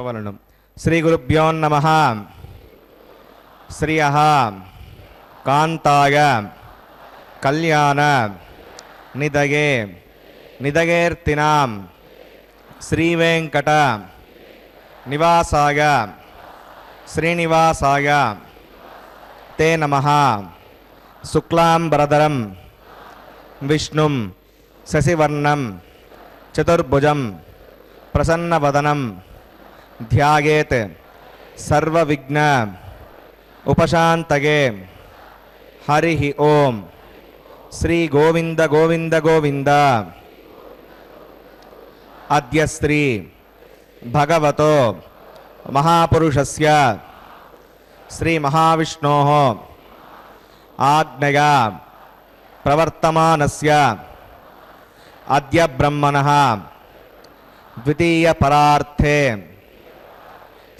చెప్పవలను. శ్రీ గురుభ్యో నమః. శ్రియః కాంతాయ కళ్యాణ నిదగే నిదగేర్తినాం శ్రీవేంకట నివాసాయ శ్రీనివాసాయ తే నమః. శుక్లాంబరధరం విష్ణుం శశివర్ణం చతుర్భుజం ప్రసన్నవదనం ధ్యాయేత్ సర్వవిఘ్న ఉపశాంతగే. హరి ఓం. శ్రీ గోవింద గోవింద గోవింద. అద్య శ్రీ భగవతో మహాపురుషస్య శ్రీ మహావిష్ణోః ఆజ్ఞయా ప్రవర్తమానస్య అద్య బ్రహ్మణః ద్వితీయ పరార్థే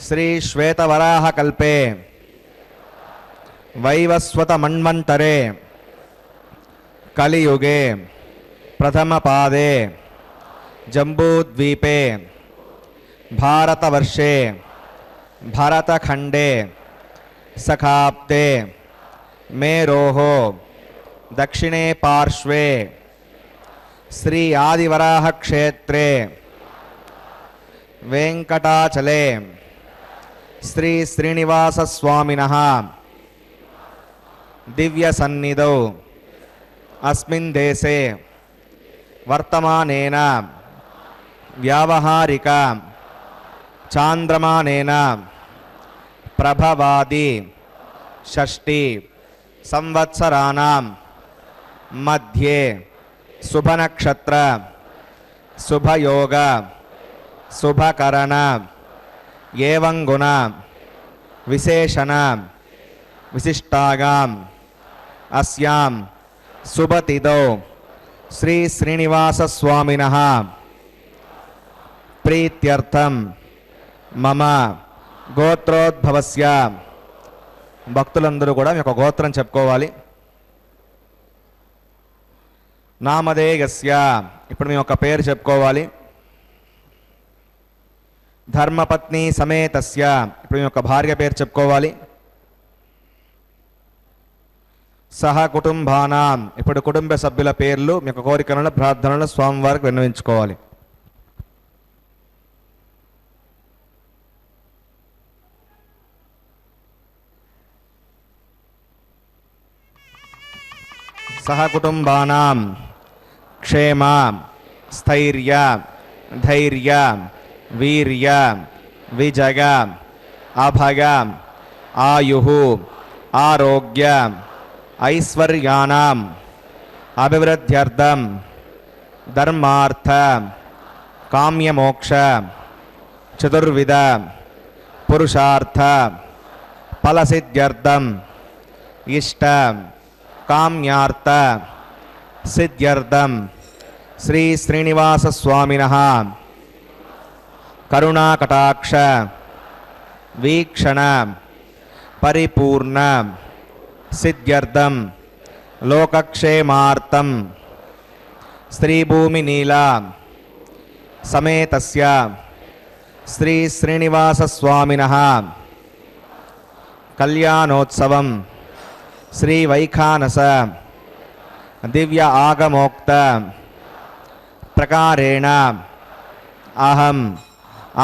శ్రీ శ్వేతవరాహకల్పే వైవస్వత మన్వంతరే కలియుగే ప్రథమపాదే జంబూద్వీపే భారతవర్షే భరతఖండే సఖాప్తే మేరోః దక్షిణే పార్శ్వే శ్రీ ఆదివరాహ క్షేత్రే వెంకటాచలే శ్రీ శ్రీనివాస స్వామినః దివ్య సన్నిధౌ అస్మిన్ దేశే వర్తమానేన వ్యావహారిక చాంద్రమానేన ప్రభవాది షష్ఠి సంవత్సరాణం మధ్యే శుభనక్షత్ర శుభయోగ శుభకరణ ఏవం గుణ విశేషణ విశిష్టాయాం అస్యాం శుభతిథౌ శ్రీ శ్రీనివాస స్వామినః ప్రీత్యర్థం మమ గోత్రోద్భవస్య. భక్తులందరూ కూడా మీ యొక్క గోత్రం చెప్పుకోవాలి. నామధేయస్య, ఇప్పుడు మీ యొక్క పేరు చెప్పుకోవాలి. ధర్మపత్ని సమేతస్య, ఇప్పుడు మీ యొక్క భార్య పేరు చెప్పుకోవాలి. సహ కుటుంబానాం, ఇప్పుడు కుటుంబ సభ్యుల పేర్లు మీ యొక్క కోరికలను ప్రార్థనలు స్వామివారికి విన్నవించుకోవాలి. సహ కుటుంబానాం క్షేమ స్థైర్య ధైర్య వీర్య విజయ అభయ ఆయుః ఆరోగ్య ఐశ్వర్యానాం అభివృద్ధ్యర్థం ధర్మార్థ కామ్యమోక్ష చతుర్విధ పురుషార్థ ఫలసిద్ధ్యర్థం ఇష్ట కామ్యార్థ సిద్ధ్యర్థం శ్రీ శ్రీనివాస స్వామినః కరుణాకటాక్ష వీక్షణ పరిపూర్ణ సిద్ధ్యర్థం లోకక్షేమార్థం శ్రీభూమి నీలా సమేతస్య శ్రీ శ్రీనివాస స్వామినః కళ్యాణోత్సవం శ్రీ వైఖానస దివ్య ఆగమోక్త ప్రకారేణ అహం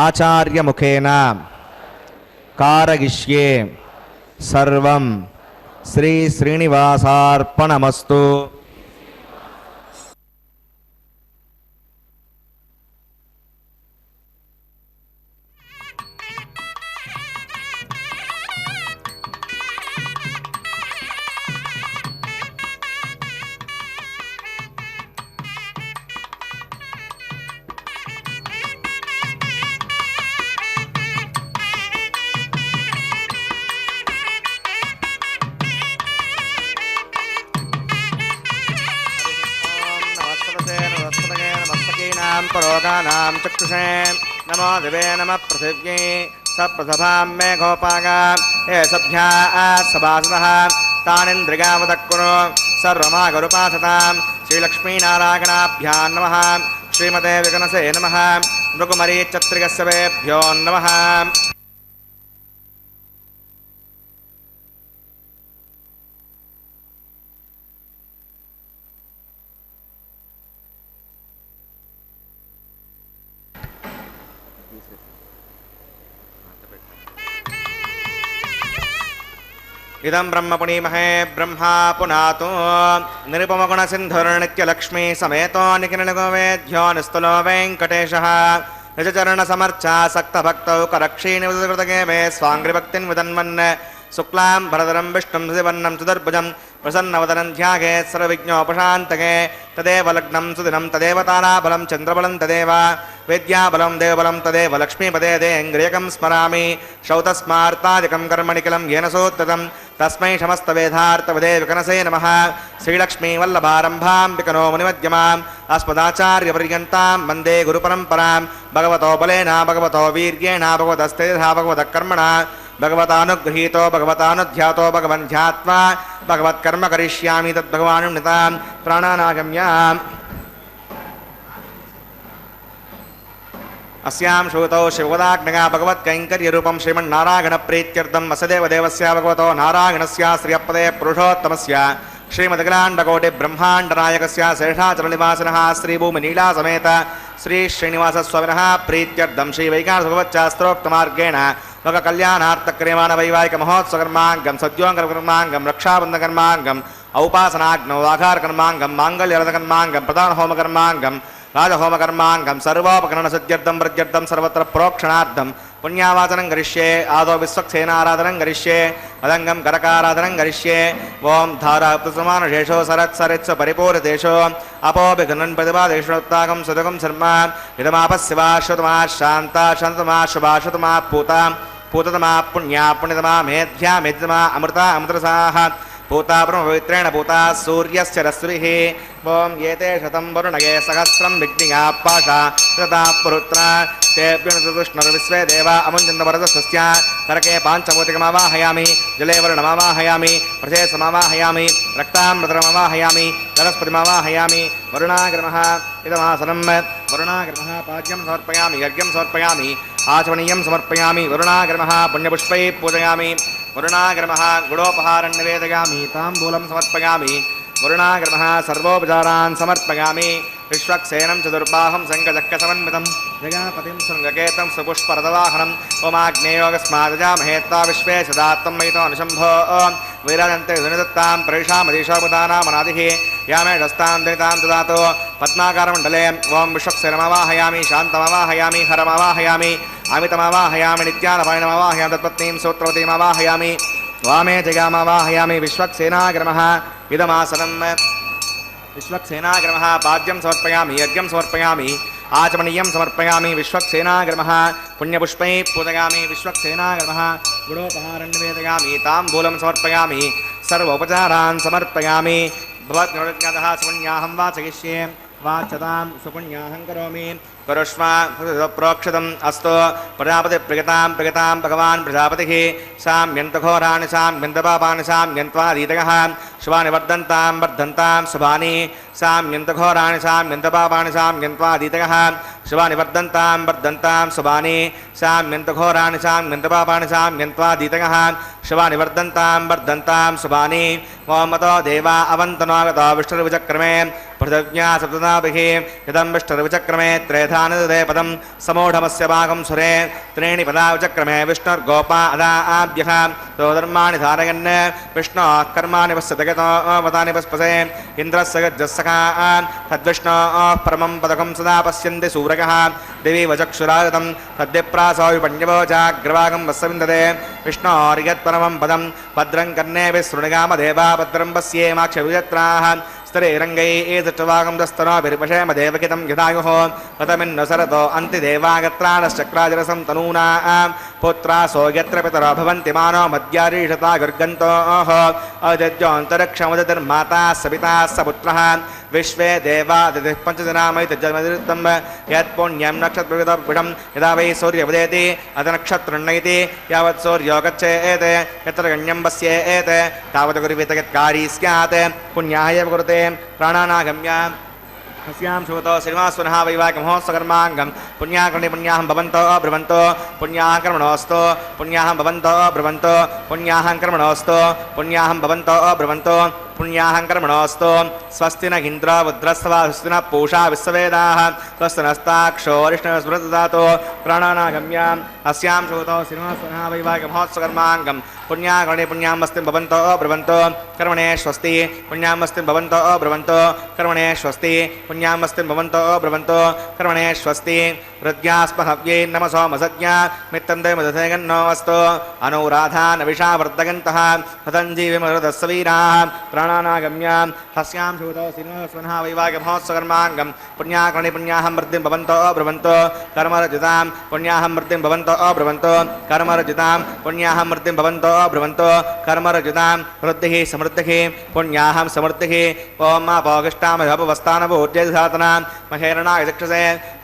ఆచార్యముఖేన కారయిష్యే సర్వం శ్రీ శ్రీనివాసార్పణమస్తు. परोगानां चक्षुषे नमो दिवे नमः पृथिव्यै सप्रसभां मे गोपागा हे सभ्या सभासदः तानिन्द्रियावदक्कुरु सर्वमागरुपासतां श्रीलक्ष्मीनारायणाभ्यां नमः श्रीमते विघ्नसे नमः मृगमरीचत्रिगस्यवेभ्यो नमः। इदं ब्रह्म पुनीमहे ब्रह्मा पुनातो निरुपमगुणसिन्धुर्नित्यलक्ष्मी समेतो निखिलगोवेद्यो निस्तुलो वेङ्कटेशः निजचरणसमर्चा सक्तभक्तौ करक्षीणिवृतकृतगे मे स्वाङ्घ्रिभक्तिं विदन्वन् शुक्लां भरधरं विष्णुं सुवर्णं सुदर्भुजं प्रसन्नवदनं ध्यायेत् सर्वविघ्नोपशान्तके तदेव लग्नं सुदिनं तदेव ताराबलं चन्द्रबलं तदेव विद्याबलं देवबलं तदेव लक्ष्मीपदे देङ्ग्रियकं स्मरामि श्रौतस्मार्तादिकं कर्मणिकिलं येन सोत्ततं तस्मै समस्तवेदार्थवदे विकनसे नमः। श्रीलक्ष्मीवल्लभारम्भां विकनो मुनिमध्यमाम् अस्मदाचार्यपर्यन्तां वन्दे गुरुपरम्परां भगवतो बलेन भगवतो वीर्येण भगवतस्तेजसा भगवतः कर्मणा भगवतानुगृहीतो भगवतानुध्यातो भगवन् ध्यात्वा भगवत्कर्म करिष्यामि तद्भगवानुन्नतां प्राणानागम्याम् अस्यां श्रुतौ शिवदाग्नया भगवत्कैङ्कर्यरूपं श्रीमन्नारायणप्रीत्यर्थं वसुदेवदेवस्य भगवतो नारायणस्य श्रियपदे पुरुषोत्तमस्य श्रीमद्गलाण्डकोटिब्रह्माण्डनायकस्य शेषाचलनिवासिनः श्रीभूमिनीलासमेत श्रीश्रीनिवासस्वामिनः प्रीत्यर्थं श्रीवैकासभगवच्चास्त्रोक्तमार्गेण लोककल्याणार्थक्रियमाणवैवाहिकमहोत्सवकर्माङ्गं सद्योङ्कर्माङ्गं रक्षाबन्धकर्माङ्गम् औपासनाग्नौ आधारकर्माङ्गं माङ्गल्यरथकर्माङ्गं प्रधानहोमकर्माङ्गं राजहोमकर्माङ्गं सर्वोपकरणसिद्ध्यर्थं प्रत्यर्थं सर्वत्र प्रोक्षणार्थं पुण्यावाचनं करिष्ये आदौ विश्वक्सेनाराधनं करिष्ये अदङ्गं करकाराधनं करिष्ये ओं धाराप्तसमानशेषो सरत्सरित्सु परिपूरितेषु अपोभिघ्नन् प्रतिपादेशोत्ताकं सुदकं शर्म इदमापस्यवा श्रुतमा शान्ता शान्तमा शुभा शुतमा पूता पूततमा पुण्या पुण्यतमा मेध्या मेध्यमा अमृता अमृतसाः पूता ब्रह्मपवित्रेण पूता सूर्यस्य रश्मिः ओं एते शतं वरुणये सहस्रं विघ्निया पाशा तथा पुरुत्रा तेभ्युष्णर्विश्वे देवा अमुञ्चन्दवरदस्य नरके पाञ्चभूतिकमावाहयामि जले वर्णमावाहयामि प्रशेषमावाहयामि रक्तामृतरमावाहयामि वनस्पतिमावाहयामि वरुणाग्रमः इदमासनं वरुणाग्रमः पाद्यं समर्पयामि यज्ञं समर्पयामि आचमनीयं समर्पयामि वरुणाग्रमः पुण्यपुष्पैः पूजयामि वरुणाग्रमः गुडोपहारं निवेदयामि ताम्बूलं समर्पयामि वरुणाग्रमः सर्वोपचारान् समर्पयामि विश्वक्सेनं चतुर्बाहं शङ्खचक्रसमन्वितं जयापतिं शृङ्गकेतं सुपुष्परथवाहनं ओमाग्नेयोगस्मादजामहेत्वा विश्वे सदात्तं मयितो अनुशम्भो विराजन्ते सुनिदत्तां परिषामधीशोपदानामनादिः यामेशस्तां दयितां ददातु पद्माकारमण्डले ओं विश्वक्सेनमावाहयामि शान्तमावाहयामि हरमावाहयामि अमितमावाहयामि नित्यानपायनमावाहयामि तत्पत्नीं सूत्रवतीमावाहयामि वामे जगामावाहयामि विश्वक्सेनाग्रमः इदमासनं विश्वक्सेनाग्रमः पाद्यं समर्पयामि यज्ञं समर्पयामि आचमनीयं समर्पयामि विश्वक्सेनाग्रमः पुण्यपुष्पैः पूजयामि विश्वक्सेनाग्रमः गुडोपहारं निवेदयामि ताम्बूलं समर्पयामि सर्वोपचारान् समर्पयामि भवद्गुणज्ञातः सुपुण्याहं वाचयिष्ये वाचतां सुपुण्याहं करोमि करुष्मा प्रोक्षतम् अस्तु प्रजापतिप्रियतां भगवान् प्रजापतिः साम्यन्तघोराणि साम्यन्तपापानि साम्यन्त्वादीतयः शुभानि वर्धन्तां शुभानि साम्यन्तघोराणि साम्यन्तपापानि साम्यन्त्वादीतयः शुभानि वर्धन्तां शुभानि साम्यन्तघोराणि साम्यन्तपापानि साम्यन्त्वादीतयः शुभानि वर्धन्तां शुभानि ओमतो देवा अवन्तनोगतो विष्णुर्विचक्रमे पृथिव्या सप्तनाभिः इदं विष्णुर्विचक्रमे त्रेधानदे पदं समूढमस्य भागं सुरे त्रीणि पदा विचक्रमे विष्णुर्गोपा अदाभ्यः तोधर्माणि धारयन् विष्णोः कर्माणि पश्यतगतो पदानि पस्पसे इन्द्रस्य गजस्सखा तद्विष्णोः परमं पदकं सदा पश्यन्ति सूरकः दिवि वचक्षुरागतं तद्विप्रासो विपण्यवोचाग्रभागं वस्सविन्दते विष्णोर्यत्परमं पदं भद्रं कर्णेभिः शृणुगामदेवा भद्रं पश्येमाक्षविजत्राः स्तरैरङ्गैः दस्तनोभिर्पशेम देवकितं यदायुः कथमिन्न सरतो अन्तिदेवागत्राणश्चक्राजरसं तनूना पुत्रासो यत्र पितरो भवन्ति मानो मद्यारीषता गर्गन्तोः अजज्योऽन्तरिक्षमुदिर्माता सपिता सपुत्रः विश्वे देवादितिः पञ्चजनामैतजन्मदितं यत्पुण्यं नक्षत्रविदं यदा वै सूर्यमुदेति अथ नक्षत्रन्नैति यावत् सूर्यो गच्छेत् यत्र गण्यं पश्येत् तावत् गुरुवित यत्कारी स्यात् पुण्याय एव कुरुते प्राणानागम्य हस्यां शोतो श्रीनिवासवनः वैवाहिकमहोत्सवकर्माङ्गं पुण्याकर्णे पुण्याहं भवन्तो ब्रुवन्तो पुण्याहं कर्मणोऽस्तु पुण्याहं भवन्तो ब्रुवन्तो पुण्याहं कर्मणोऽस्तु पुण्याहं भवन्तो ब्रुवन्तो पुण्याहं कर्मणोऽस्तु स्वस्ति न इन्द्रो वुद्रस्वा स्वस्ति न पूषा विश्ववेदाः स्वस्ति नस्ताक्षो अरिष्टस्मृतदातो प्राणानागम्यां अस्यां शोतो श्रीनिवासवनः वैवाहिकमहोत्सवकर्माङ्गं पुण्याकर्णे पुण्यामस्तिं भवन्तो ब्रुवन्तो कर्मणे स्वस्ति पुण्यामस्तिं भवन्तो ब्रुवन्तो कर्मणे स्वस्ति पुण्यामस्तिं भवन्तो ब्रुवन्तो कर्मणे स्वस्ति हृद्यास्महव्यै नमसो मसज्ञा मित्तं देवदधेगन्नो अस्तु अनुराधान विषावर्धगन्तः हतञ्जीविमरुदस्वीराः प्राणानागम्यां हस्यां शूतो श्रीनिवासवनः वैवाहिकमहोत्सवकर्माङ्गं पुण्याकर्णे पुण्याहं वृद्धिं भवन्तो ब्रुवन्तो कर्मरजितां पुण्याहं वृद्धिं भवन्तो ब्रुवन्तो कर्मरजितां पुण्याहं वृद्धिं भवन्तो ब्रुवन्तो कर्मरजितां वृद्धिः समृद्धिः पुण्याहं समृद्धिः ॐ आपोगिष्टामभवस्तानभूर्जयधातनां महेरणाय दक्षसे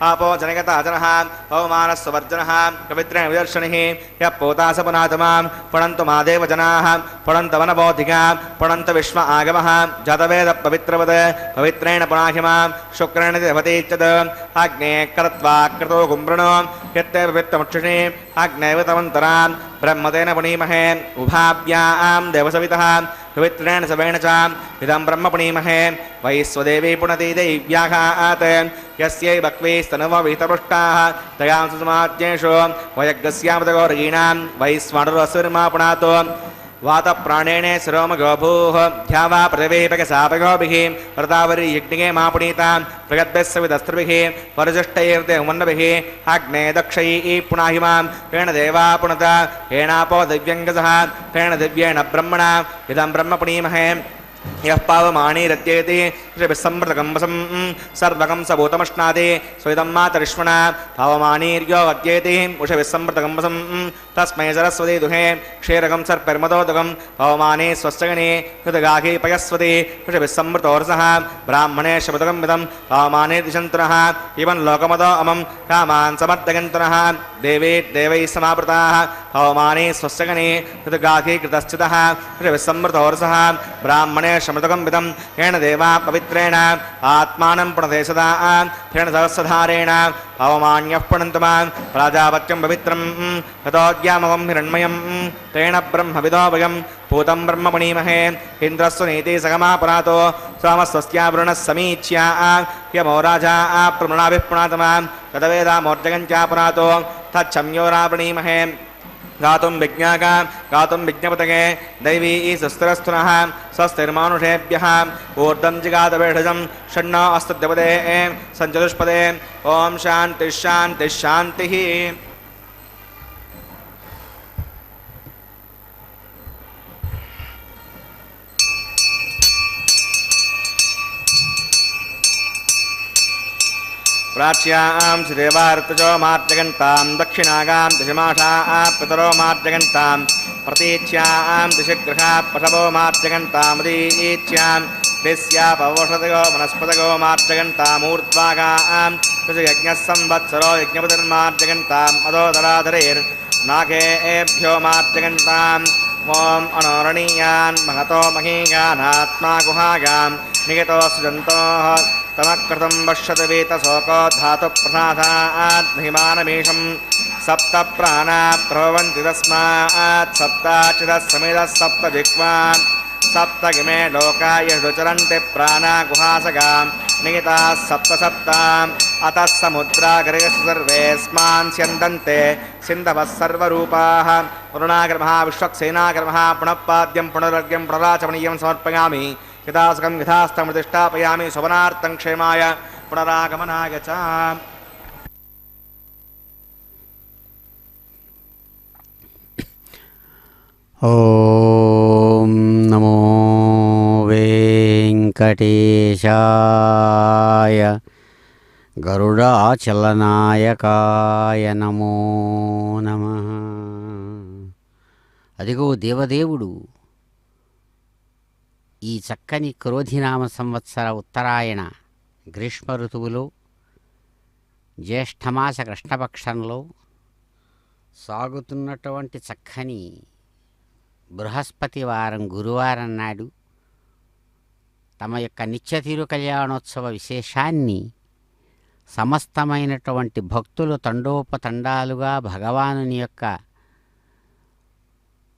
आपो जनगताजनः पवमानस्ववर्जनः पवित्रेण विदर्शनिः यः पोतासपुनातमां पणन्तु मादेव जनाः पणन्त वनबोधिका पणन्त विश्व आगमः जातवेद पवित्रवद पवित्रेण पुनाहिमां शुक्रेण देवतीच्यत अग्ने कृत्वा कृतो कुम्भृणो यत्ते पवित्रमुक्षिणे अग्नैवतमन्तरां ब्रह्मतेन पुनीमहे उभाभ्यां देवसवितः पवित्रेण सवेण च इदं ब्रह्म पुनीमहे वैश्वदेवी पुनति दैव्याघात् यस्यै बक्वीस्तनुववितपृष्टाः तयां सुसमाज्ञेषु वयज्ञस्यामतगौरगीणां वैश्वानरस्वर्मा पुनातो वातप्राणेन शिरोमगोभूः ध्यावा पृथिवीपकसापगोभिः व्रतावरी यज्ञे मापुनीतां प्रगद्भिस्सविदस्त्रिभिः वरजुष्टैर्देवमन्नभिः अग्ने दक्षैः पुनाहिमां तेन देवा पुनत हेणापो दिव्यङ्गसः तेन दिव्येण ब्रह्मणा इदं ब्रह्म पुनीमहे यः पावमानीरद्येति श्रीविसम्मृतकम्बसं सर्वकं सबूतमश्नाति स्वेदं मातरिष्मणा पावमानीर्यो वद्येति उषविसम्मृतकम्बसं तस्मै सरस्वती दुहे क्षीरकं सर्पिर्मदोदकं पावमाने स्वस्यगणे हृदगाघी पयस्वती उषविसम्मृतोर्सः ब्राह्मणे शपदकं विदं पावमाने दिशन्तनः इवं लोकमदो अमं कामान् समर्थयन्तनः देवी देवैः समावृताः पावमाने स्वस्यगणे हृदगाघी कृतश्चितः उषविसम्मृतोर्सः ब्राह्मणे शमृतकं विदं येन देवा पवित्रेण आत्मानं पुनते सदा तेन सहस्रधारेण पवमान्यः पुनन्तु मां प्राजापत्यं पवित्रं ततोऽज्ञामवं हिरण्मयं तेन ब्रह्मविदो वयं पूतं ब्रह्म पुनीमहे इन्द्रस्व नीति सगमापुरातो सोमस्वस्यावरुणः समीच्या यमो राजा प्रमृणाभिः पुनातमां तदवेदामोर्जगञ्चापुरातो तच्छम्योरावृणीमहे गातुं विज्ञाका गातुं विज्ञपतके दैवी सुस्थिरस्तुनः स्वस्तिर्मानुषेभ्यः ऊर्ध्वं जिगातवेषजं षण्णो अस्तु द्यपदे सञ्चतुष्पदे ॐ शान्तिः शान्तिः शान्तिः प्राच्यां श्रीदेवार्तजो मार्जगन्तां दक्षिणागां दिशमाषाः पितरो मार्जगन्तां प्रतीच्यां दिशगृहा पशवो मार्जगन्तामुदीच्यां दिस्यापवोषधयो वनस्पतयो मार्जगन्तामूर्ध्वागां ऋषयज्ञः संवत्सरो यज्ञपतिर्मार्जगन्ताम् अधोदराधरेर्नागेभ्यो मार्जगन्ताम् ॐ अनोरणीयान् महतो महीगानात्मा गुहागां निगतो सुजन्तोः तमकृतं पश्यति वीतशोको धातुप्रसादात् महिमानमीशं सप्त प्राणा प्रभवन्ति तस्मात् सप्ताचिदः समिदः सप्त जिह्वान् सप्त इमे लोकाय चरन्ति प्राणा गुहासगां निहिताः सप्त सप्ताम् अतः समुद्रागरेषु सर्वेऽस्मान् स्यन्दन्ते सिन्धवः सर्वरूपाः वरुणागर्भः विश्वक्सेनागर्भः पुनः पाद्यं पुनरर्घ्यं पुनराचमनीयं समर्पयामि यथासकं यथास्थमतिष्ठापयामि शोभनार्थं क्षेमाय पुनरागमनाय च ॐ नमो वेङ्कटेशाय గరుడాచలనాయకాయ నమో నమః. అదిగో దేవదేవుడు ఈ చక్కని క్రోధినామ సంవత్సర ఉత్తరాయణ గ్రీష్మ ఋతువులో జ్యేష్ఠమాస కృష్ణపక్షంలో సాగుతున్నటువంటి చక్కని బృహస్పతి వారం గురువారం నాడు తమ యొక్క నిత్యతీరు కళ్యాణోత్సవ విశేషాన్ని సమస్తమైనటువంటి భక్తులు తండోపతండాలుగా భగవానుని యొక్క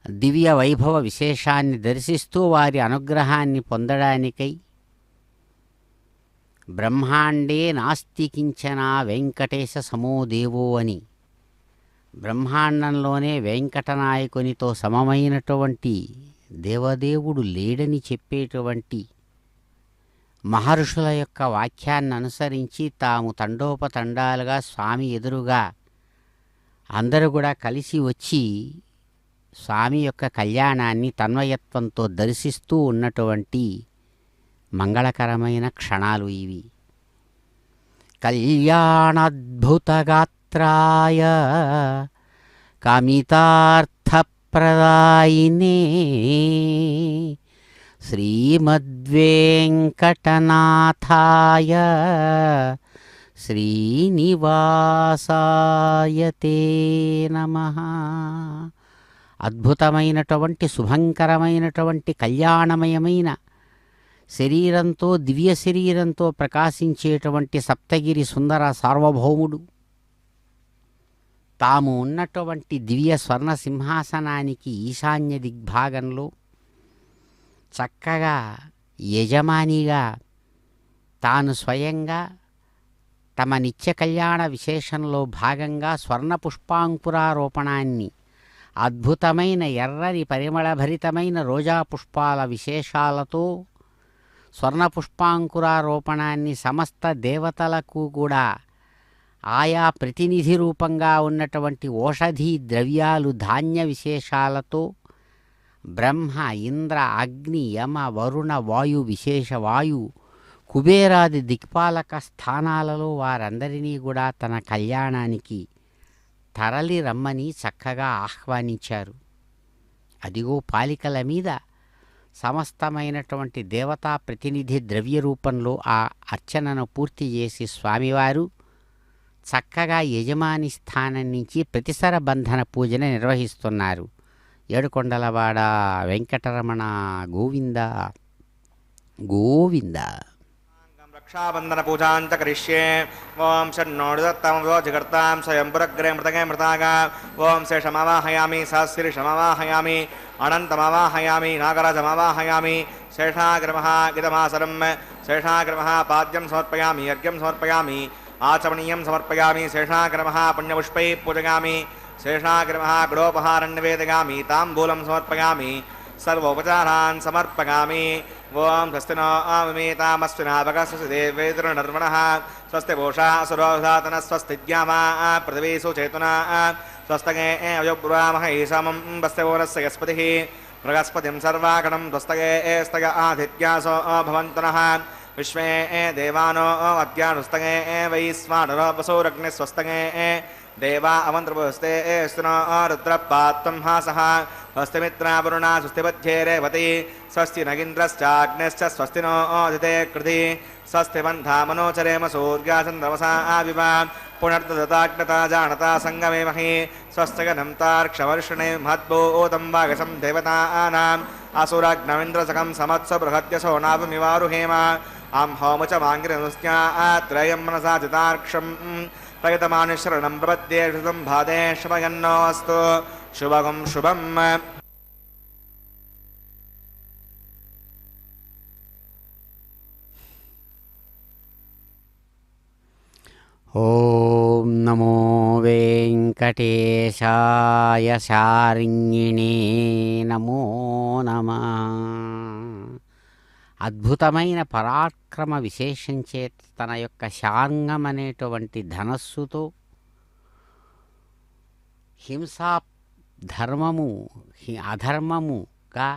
దివ్య వైభవ విశేషాన్ని దర్శిస్తూ వారి అనుగ్రహాన్ని పొందడానికై బ్రహ్మాండే నాస్తి కించన వెంకటేశ సమో దేవో అని బ్రహ్మాండంలోనే వెంకటనాయకునితో సమమైనటువంటి దేవదేవుడు లేడని చెప్పేటువంటి మహర్షుల యొక్క వాక్యాన్ని అనుసరించి తాము తండోపతండాలుగా స్వామి ఎదురుగా అందరూ కూడా కలిసి వచ్చి స్వామి యొక్క కళ్యాణాన్ని తన్మయత్వంతో దర్శిస్తూ ఉన్నటువంటి మంగళకరమైన క్షణాలు ఇవి. కళ్యాణాద్భుతగాత్రాయ కామితార్థప్రదాయినే శ్రీమద్వేంకటనాథాయ శ్రీనివాసాయ తే నమః. అద్భుతమైనటువంటి శుభంకరమైనటువంటి కళ్యాణమయమైన శరీరంతో దివ్య శరీరంతో ప్రకాశించేటువంటి సప్తగిరి సుందర సార్వభౌముడు తాము ఉన్నటువంటి దివ్య స్వర్ణ సింహాసనానికి ఈశాన్య దిగ్భాగంలో చక్కగా యజమానిగా తాను స్వయంగా తమ నిత్య కళ్యాణ విశేషంలో భాగంగా స్వర్ణ పుష్పాంకురారోపణాన్ని అద్భుతమైన ఎర్రని పరిమళభరితమైన రోజా పుష్పాల విశేషాలతో స్వర్ణ పుష్పాంకురారోపణాన్ని సమస్త దేవతలకు కూడా ఆయా ప్రతినిధి రూపంగా ఉన్నటువంటి ఓషధీ ద్రవ్యాలు ధాన్య విశేషాలతో బ్రహ్మ ఇంద్ర అగ్ని యమ వరుణ వాయు విశేష వాయు కుబేరాది దిక్పాలక స్థానాలలో వారందరినీ కూడా తన కళ్యాణానికి తరలి రమ్మని చక్కగా ఆహ్వానించారు. అదిగో పాలికల మీద సమస్తమైనటువంటి దేవతా ప్రతినిధి ద్రవ్య రూపంలో ఆ అర్చనను పూర్తి చేసి స్వామివారు చక్కగా యజమాని స్థానం నుంచి ప్రతిసర బంధన పూజను నిర్వహిస్తున్నారు. ఏడుకొండలవాడ వెంకటరమణ గోవింద గోవింద. రక్షాబంధన పూజాంచ కరిష్యే. ఓం షణ్ణోడుదత్తమో జగర్తాం స్వయంపురగ్రే మృతగే మృతాగా. ఓం శేషమవాహయామి సహస్రీషమవాహయామి అనంతమవాహయామి నాగరాజమవాహయామి. శేషాగ్రమః గితమాసనం శేషాగ్రమః పాద్యం సమర్పయామి అర్ఘ్యం సమర్పయామి ఆచమనీయం సమర్పయామి. శేషాగ్రమః పుణ్యపుష్పై పూజయామి. శేషాగ్రమః గృహోపహారం నివేదయామి తాంబూలం సమర్పయామి. సర్వోపచారాన్ సమర్పయామి. ఓం స్వస్తి నో అమితామస్వినాభగ స్వస్తి దేవేంద్రనర్వణః స్వస్తి భూషా అసురోధాతన స్వస్తి ద్యామా పృథివీసు చేతునా స్వస్తగే అయోబ్రామహై సమం వస్త్యవోరస్య యస్పతిః బృహస్పతిం సర్వాగణం స్వస్తగే స్తగ ఆదిత్యాసో భవంతునః విశ్వే దేవానో అద్యానుస్తగే వైశ్వానరో వసోరగ్ని స్వస్తగే దేవా అవంతృపుస్తే స్తునో రుద్రపాత్వం హాసః స్వస్తి మిత్రావరుణా స్వస్తి పథ్యే రేవతి స్వస్తి నగింద్రశ్చాగ్నిశ్చ స్వస్తి నో అదితే కృతి స్వస్తి బంధామనోచరేమ సూర్యాచంద్రమసా ఆవివ పునర్దతాగ్నతా జానతా సంగమేమహి స్వస్తిగనం తార్క్షవర్షణే మహద్భూతం వాగసం దేవతానాం అసురగ్నమింద్రసకం సమత్స బృహద్యసో నాభమివారుహేమ ఆం హోముచ మాంగిరనుస్యాత్రయం మనసా చితార్క్షం ప్రయతమాని శరణం ప్రపద్యే శుతం భాదే శుభగన్నోస్తు శుభగం శుభం. ఓం నమో వెంకటేశాయ శారిణినే నమో నమః. అద్భుతమైన పరాక్రమ విశేషం చేత తన యొక్క శాంగం అనేటువంటి ధనస్సుతో హింసా ధర్మము అధర్మముగా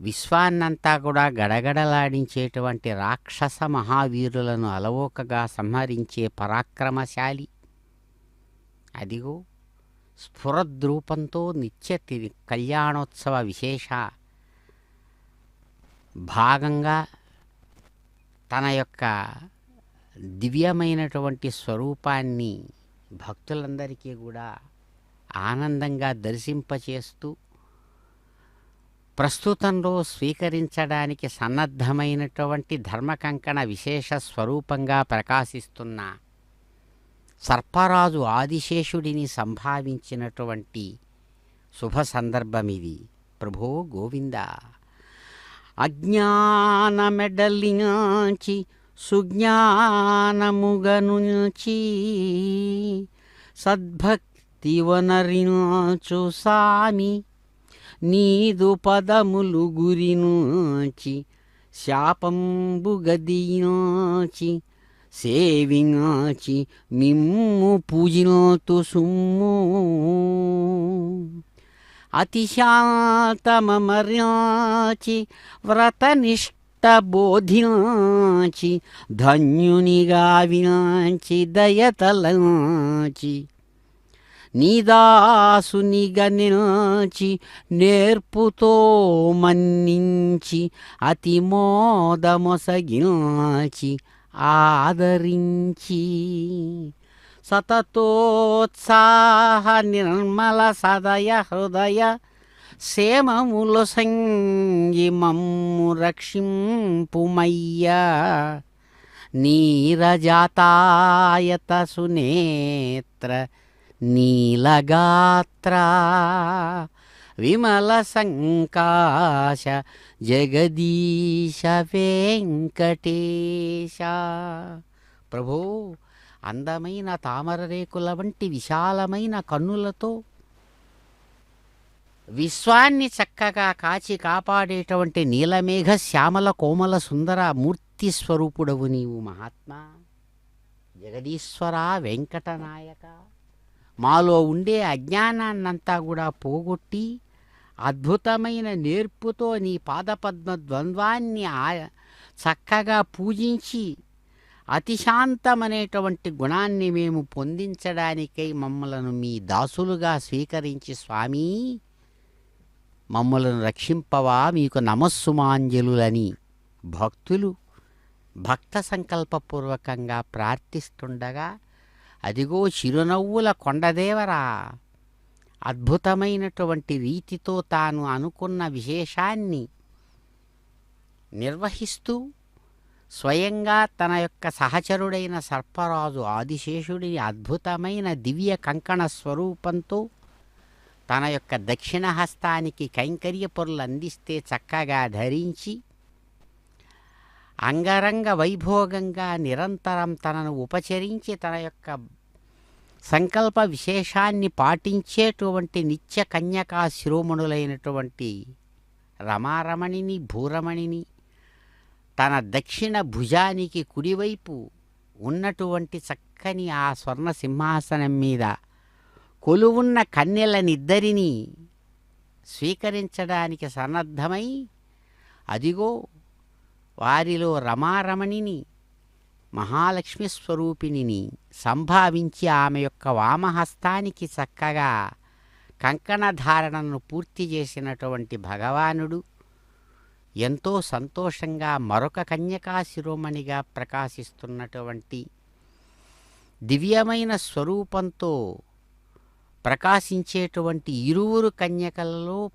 విశ్వాన్నంతా కూడా గడగడలాడించేటువంటి రాక్షస మహావీరులను అలవోకగా సంహరించే పరాక్రమశాలి. అదిగో స్ఫురద్రూపంతో నిత్య కళ్యాణోత్సవ విశేష భాగంగా తన యొక్క దివ్యమైనటువంటి స్వరూపాన్ని భక్తులందరికీ కూడా ఆనందంగా దర్శింపచేస్తూ ప్రస్తుతంలో స్వీకరించడానికి సన్నద్ధమైనటువంటి ధర్మకంకణ విశేష స్వరూపంగా ప్రకాశిస్తున్న సర్పరాజు ఆదిశేషుడిని సంభావించినటువంటి శుభ సందర్భం ఇది. ప్రభో గోవింద. అజ్ఞానమెడలించి సుజ్ఞానముగనుంచి సద్భక్తి వనరించు సామి నీదు పదములు గురినుచి శాపంబు గదించి సేవించి మిమ్ము పూజినోతు సుమ్ము అతిశాంతమర్యాచి వ్రతనిష్ట బోధించి ధన్యునిగా వినాంచి దయతలంచి నీదాసునిగా నిలిచి నేర్పుతో మన్నించి అతి మోదమొసగిల్చి ఆదరించి సతతోత్సాహ నిర్మల సదయ హృదయ సేమములు సంగి మమ్ము రక్షింపుమయ్యా నీరజాతాయత సునేత్ర నీలగాత్ర విమల సంకాశ జగదీశ వెంకటేశ. ప్రభో, అందమైన తామరరేకుల వంటి విశాలమైన కన్నులతో విశ్వాన్ని చక్కగా కాచి కాపాడేటువంటి నీలమేఘ శ్యామల కోమల సుందర మూర్తి స్వరూపుడవు నీవు మహాత్మా. జగదీశ్వర వెంకటనాయక, మాలో ఉండే అజ్ఞానాన్నంతా కూడా పోగొట్టి అద్భుతమైన నేర్పుతో నీ పాదపద్మ ద్వంద్వాన్ని చక్కగా పూజించి అతిశాంతమనేటువంటి గుణాన్ని మేము పొందించడానికై మమ్మలను మీ దాసులుగా స్వీకరించి స్వామీ మమ్మలను రక్షింపవా, మీకు నమస్సుమాంజలులని భక్తులు భక్త సంకల్పపూర్వకంగా ప్రార్థిస్తుండగా అదిగో చిరునవ్వుల కొండదేవరా అద్భుతమైనటువంటి రీతితో తాను అనుకున్న విశేషాన్ని నిర్వహిస్తూ స్వయంగా తన యొక్క సహచరుడైన సర్పరాజు ఆదిశేషుడిని అద్భుతమైన దివ్య కంకణ స్వరూపంతో తన యొక్క దక్షిణ హస్తానికి కైంకర్య పొరులు అందిస్తే చక్కగా ధరించి అంగరంగ వైభోగంగా నిరంతరం తనను ఉపచరించి తన యొక్క సంకల్ప విశేషాన్ని పాటించేటువంటి నిత్య కన్యకా శిరోమణులైనటువంటి రమారమణిని భూరమణిని తన దక్షిణ భుజానికి కుడివైపు ఉన్నటువంటి చక్కని ఆ స్వర్ణ సింహాసనం మీద కొలువున్న కన్యలనిద్దరినీ స్వీకరించడానికి సన్నద్ధమై అదిగో వారిలో రమారమణిని మహాలక్ష్మి స్వరూపిణిని సంభావించి ఆమె యొక్క వామహస్తానికి చక్కగా కంకణధారణను పూర్తి చేసినటువంటి భగవానుడు ఎంతో సంతోషంగా మరొక కన్యకా శిరోమణిగా ప్రకాశిస్తున్నటువంటి దివ్యమైన స్వరూపంతో ప్రకాశించేటువంటి ఇరువురు కన్యకలలో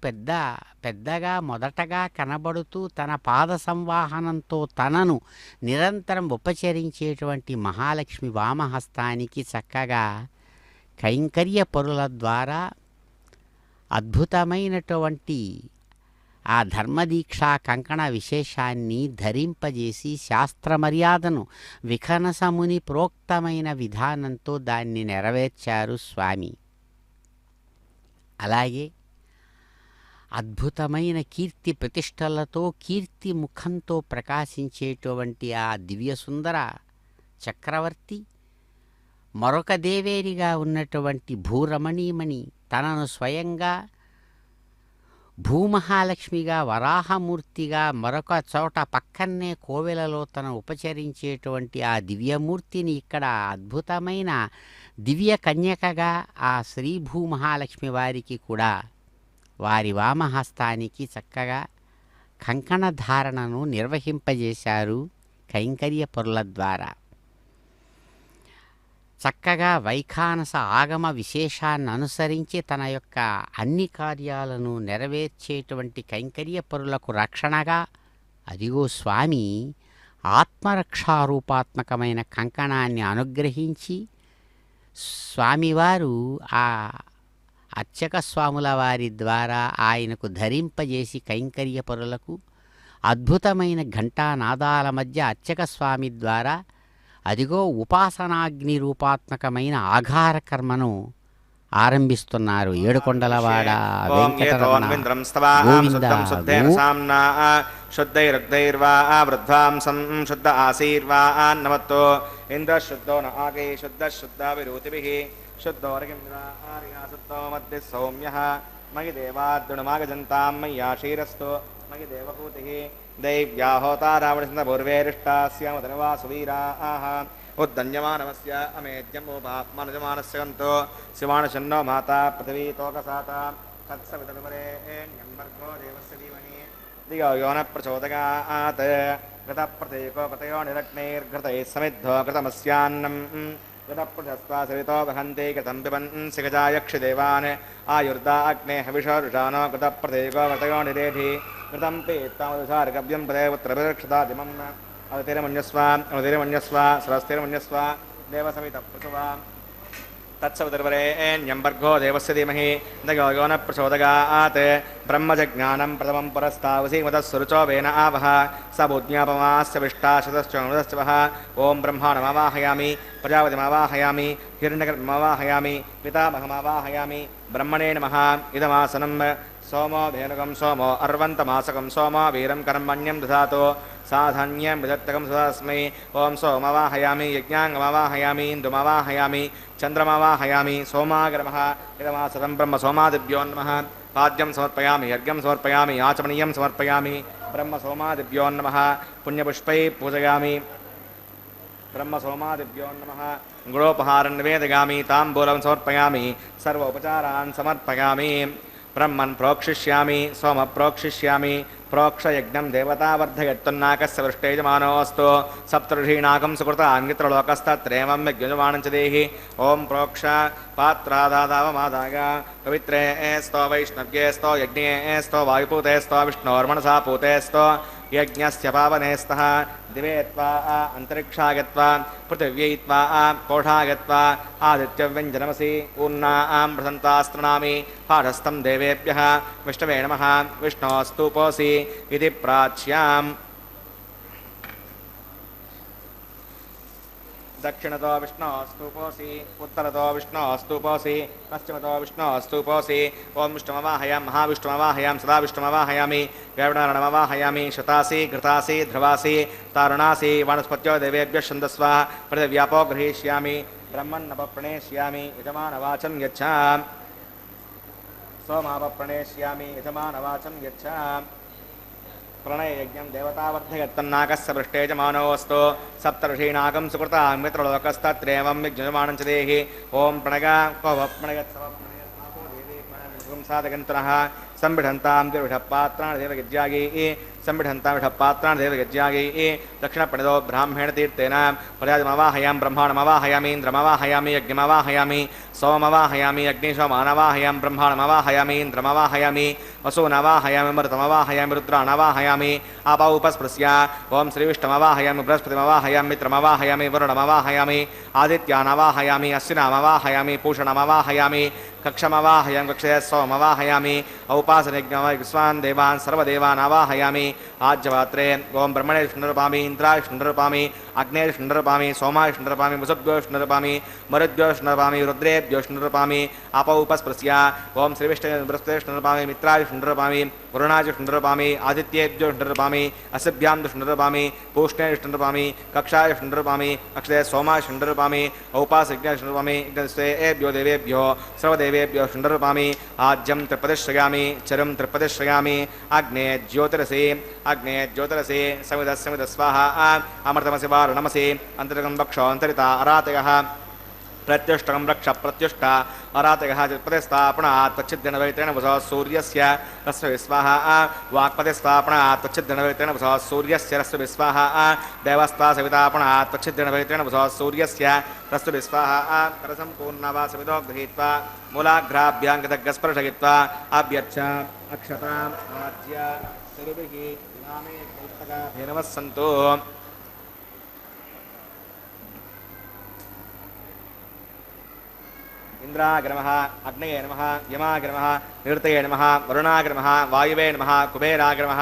పెద్దగా మొదటగా కనబడుతూ తన పాద సంవాహనంతో తనను నిరంతరం ఉపచరించేటువంటి మహాలక్ష్మి వామహస్తానికి చక్కగా కైంకర్య పరుల ద్వారా అద్భుతమైనటువంటి ఆ ధర్మదీక్షా కంకణ విశేషాన్ని ధరింపజేసి శాస్త్రమర్యాదను విఖనసముని ప్రోక్తమైన విధానంతో దాన్ని నెరవేర్చారు స్వామి. అలాగే అద్భుతమైన కీర్తి ప్రతిష్టలతో కీర్తి ముఖంతో ప్రకాశించేటువంటి ఆ దివ్యసుందర చక్రవర్తి మరొక దేవేరిగా ఉన్నటువంటి భూరమణీమణి తనను స్వయంగా భూమహాలక్ష్మిగా వరాహమూర్తిగా మరొక చోట పక్కనే కోవెలలో తన ఉపచరించేటువంటి ఆ దివ్యమూర్తిని ఇక్కడ అద్భుతమైన దివ్య కన్యకగా ఆ శ్రీ భూమహాలక్ష్మి వారికి కూడా వారి వామహస్తానికి చక్కగా కంకణ ధారణను నిర్వహింపజేశారు కైంకర్య పరుల ద్వారా. చక్కగా వైఖానస ఆగమ విశేషాన్ని అనుసరించి తన యొక్క అన్ని కార్యాలను నెరవేర్చేటువంటి కైంకర్య పరులకు రక్షణగా అదిగో స్వామి ఆత్మరక్షారూపాత్మకమైన కంకణాన్ని అనుగ్రహించి స్వామివారు ఆ అర్చక స్వాముల వారి ద్వారా ఆయనకు ధరింపజేసి కైంకర్య పరులకు అద్భుతమైన ఘంటానాదాల మధ్య అర్చక స్వామి ద్వారా అదిగో ఉపాసనాగ్ని రూపాత్మకమైన ఆఘార కర్మను ఆరంభిస్తున్నారు. ఏడుకొండలవాడ వెంకటరమణ గోవింద శుద్ధైరుగ్ధైర్వా వృద్ధ్వాంసం శుద్ధ ఆసీర్వా నమత్తో ఇంద్ర శుద్ధో న ఆగే శుద్ధ శుద్ధ విరూతిభిః శుద్ధోర్గిమ్రార్యా శుద్ధో మధ్య సౌమ్యః మయి దేవాద్గుణమాగజంతాం మయ్యాశీరస్తో మయి దేవహూతిః దైవ్యా హోతారావణిసింద పూర్వేరిష్టాస్యామధనువా సువీరాః ఉద్దన్యమానమస్య అమేద్యమోపాత్మనుజమానస్య గంతో శివాణశన్నో మాతా పృథివీతోకసాత తత్సవితుర్వరేణ్యం భర్గో దేవస్య ధీమహి ధియో యో న ప్రచోదయాత్ ఘృతప్రతీకో పతయో నిరగ్నైర్ఘృతైః సమిద్ధో ఘృతమస్యాన్నం ఘృతప్రథస్వా సవితో వహంతి ఘృతం పిబన్సి గజాయక్షిదేవాన్ ఆయుర్దాగ్నే హవిషోరుషానో ఘృతప్రతీకో పతయో నిరేధి ఘృతం పీత్వామధుసార్గవ్యం పదేవత్రభిరక్షతాదిమం అవతిరమన్యస్వ సరస్తిరమన్యస్వ దేవసమితప్రసవా తత్సవితుర్వరేణ్యం భర్గో దేవస్య ధీమహి ధియో యో న ప్రచోదయాత్ బ్రహ్మజజ్ఞానం ప్రథమం పురస్తావసీమతస్సురుచో వేన ఆవహ స భూజ్ఞాపమాస్య విష్టాశతశ్చ వహ ఓం బ్రహ్మాణమావాహయామి ప్రజాపతిమావాహయామి హిరణ్యగర్భమావాహయామి పితామహమావాహయామి బ్రహ్మణే నమః ఇదమాసనం సోమో ధేనుకం సోమో అర్వంతమాసకం సోమో వీరం కర్మణ్యం దధాతో సాధాన్యం విదత్తకం సదాస్మై ఓం సోమవాహయామి యజ్ఞాంగమవాహయామి ఇందుమవాహయామి చంద్రమవాహయామి సోమాగరమః ఇదమాసనం బ్రహ్మ సోమాదిభ్యో నమః పాద్యం సమర్పయామి యజ్ఞం సమర్పయామి ఆచమనీయం సమర్పయామి బ్రహ్మ సోమాదిభ్యో నమః పుణ్యపుష్పై పూజయామి బ్రహ్మ సోమాదిభ్యో నమః గుణోపహారం నివేదయామి తాంబూలం సమర్పయామి సర్వోపచారాన్ సమర్పయామి బ్రహ్మన్ ప్రోక్షిష్యామి సోమ ప్రోక్షిష్యామి ప్రోక్షయజ్ఞం దేవతావర్ధయత్తున్నాకస్య వృష్టేజమానోऽस्तु సప్తఋషీణాకం సుకృతాన్విత్రలోకస్తత్రేమం యజ్ఞజమానం చ దేహి ఓం ప్రోక్ష పాత్రాదాదావమాదాయ పవిత్రే स्तो వైష్ణవ్యే स्तो యజ్ఞే स्तो వాయుపూతే स्तो విష్ణోర్మనసా పూతే स्तो యజ్ఞస్య పావనే స్తః దివే త్వా అంతరిక్షాగత్వా పృథివ్యై త్వా కోఠాగత్వా ఆదిత్యవ్యంజనమసి ఊర్ణాం ప్రసంతాస్తృణామి పాఠస్థం దేవేభ్యః విష్ణవే నమః విష్ణోస్తూపోసి ఇది ప్రాచ్యాం దక్షిణతో విష్ణోస్తూపోసి ఉత్తరతో విష్ణోస్తూపోసి పశ్చిమతో విష్ణోస్తూపోసి ఓం విష్ణుమవాహయాం మహావిష్ణుమవాహయాం సదా విష్ణుమవాహయామి వేవణారణమవాహయామి శతాసి ఘృతాసి ధ్రువాసి తారుణాసి వనస్పత్యో దేవేభ్యः ఛందస్వ పృథివ్యాపో గృహీష్యామి బ్రహ్మన్నపప్రణేష్యామి యజమానవాచం యచ్చ సోమాపప్రణేష్యామి యజమానవాచం యచ్చ ప్రణయయజ్ఞం దేవతావర్ధయత్తన్నాకస్య పృష్టేజమానోऽस्तु సప్తఋషీణాకం సుకృతాన్విత్రలోకస్తత్రేమం యజ్ఞజమానం చ దేహి ఓం ప్రణగా సాధగంతునః సంబిఢంతాం దేవపాత్రాన్ దేవయజ్ఞాయై సంబిఢంతాం విఢపాత్రాన్ దేవయజ్ఞాయై దక్షిణప్రణిదో బ్రాహ్మేణ తీర్థేన ప్రజామవాహయాం బ్రహ్మాణమవాహయామి ఇంద్రమవాహయామి యజ్ఞమవాహయామి సోమవాహయామి అగ్నిశోమానవాహయాం బ్రహ్మాణమవాహయామి ఇంద్రమవాహయామి వసూనవాహయామి మరుతమవాహయామి రుద్రాణవాహయామి ఆపౌపస్పృశ్య ఓం శ్రీవిష్ణుమవాహయామి బృహస్పతిమవాహయామి మిత్రమవాహయామి వరుణమవాహయామి ఆదిత్యానవాహయామి అశ్వినామవాహయామి పూషణమవాహయామి కక్షమవాహయామి కక్షయ సోమవాహయామి ఔపాసనయజ్ఞస్వాన్ దేవాన్ సర్వదేవాన్ ఆవాహయామి ఆజ్యవాత్రే ఓం బ్రహ్మణే విష్ణురూపామి ఇంద్రాయ విష్ణురూపామి అగ్నే విష్ణురూపామి సోమాయ విష్ణురూపామి వసుభ్యో విష్ణురూపామి మరుద్భ్యో విష్ణురూపామి రుద్రేభ్యో విష్ణురూపామి ఆపౌపస్పృశ్య ఓం శ్రీవిష్ణు బృహస్పతి విష్ణురూపామి మిత్రాయ విష్ణురూపామి వరుణాయ విష్ణురూపామి ఆదిత్యేభ్యో విష్ణురూపామి అసిభ్యాం విష్ణురూపామి పూష్ణే విష్ణురూపామి కక్షాయ విష్ణురూపామి అక్షయ సోమాయ విష్ణురూపామి ఔపాసజ్ఞ విష్ణురూపామి యజ్ఞస్యేభ్యో దేవేభ్యో సర్వదేవేభ్యో విష్ణురూపామి ఆజ్యం త్రిపదిశ్రయామి చరం త్రిపదిశ్రయామి అగ్నే జ్యోతిరసి సమిద స్వాహ అమృతమసి వారుణమసి అంతరికం వక్షో అంతరిత అరాతయః प्रत्युष्टकं रक्ष प्रत्युष्ट अरातगः प्रतिस्थापनात् तच्चिद्दिनवैत्रेण वसः सूर्यस्य रश्मिभिः स्वाहा वाक्पतिस्थापनात् तच्चिद्दिनवैत्रेण वसः सूर्यस्य रश्मिभिः स्वाहा देवस्ता सवितापनात् तच्चिद्दिनवैत्रेण वसः सूर्यस्य रश्मिभिः स्वाहा करसम्पूर्णवा सवितो गृहीत्वा मूलाग्राभ्याङ्गतगस्पर्शयित्वा अभ्यर्च अक्षताम् आज्य सर्वैः नामे कल्पकाभिनवः सन्तु इंद्राय नमः अग्नये नमः यमाय नमः निवृत्तये नमः वरुणाय नमः वायुवे नमः कुबेराय नमः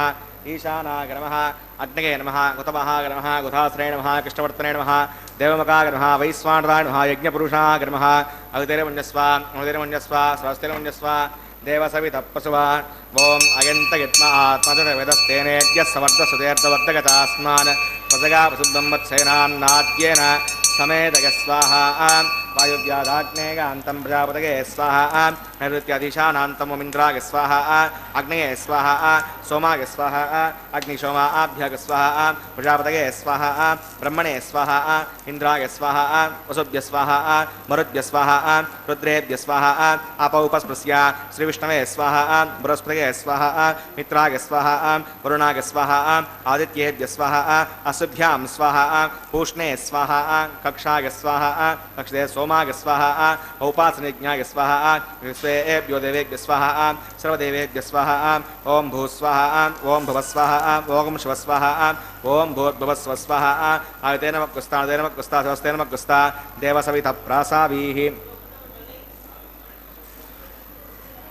ईशानाय नमः अग्नये नमः गुतमहाय नमः गुधाश्रये नमः कृष्णवर्तने नमः देवमकाय नमः वैश्वानराय नमः यज्ञपुरुषाय नमः अग्निर्मन्यस्व सरस्वतिर्मन्यस्व देवसवितपशुवा ओम अयन्तयत्म आत्मजवेदस्तेनेद्यः समर्दसुतेर्दवर्धगतास्मान् प्रजगा वसुद्धं वत्सेनान्नाद्येन समेतय स्वाहा वायुव्याधाग्नेयान्तं प्रजापतये स्वाहा नैऋत्याधीशानान्तमोमिन्द्राय स्वाहा अग्नये स्वाहा सोमाय स्वाहा अग्निशोमाभ्यग स्वाहा प्रजापतये स्वाहा ब्रह्मणे स्वाहा इंद्राय स्वाहा वसुभ्य स्वाहा मरुद्भ्य स्वाहा रुद्रेभ्य स्वाहा अपौपस्पृश्य श्रीविष्णवे स्वाहा बृहस्पतये स्वाहा मित्राय स्वाहा वरुणाय स्वाहा आदित्येभ्य स्वाहा अशुभ्यां स्वाहा पूष्णे स्वाहा कक्षाय स्वाहा कक्षे सोमाय स्वाहा औपासनिज्ञाय स्वाहा विश्वेभ्यो देवेभ्य स्वाहा सर्वदेवेभ्य स्वाहा ओम भूस्वाहा ओम भवस्वाहा ओम शिवस्वाहा ओम भूर्भुवस्व स्वाहा आयते नमः कुस्ता स्वस्ते नमः कुस्ता देवसवितः प्रासावीः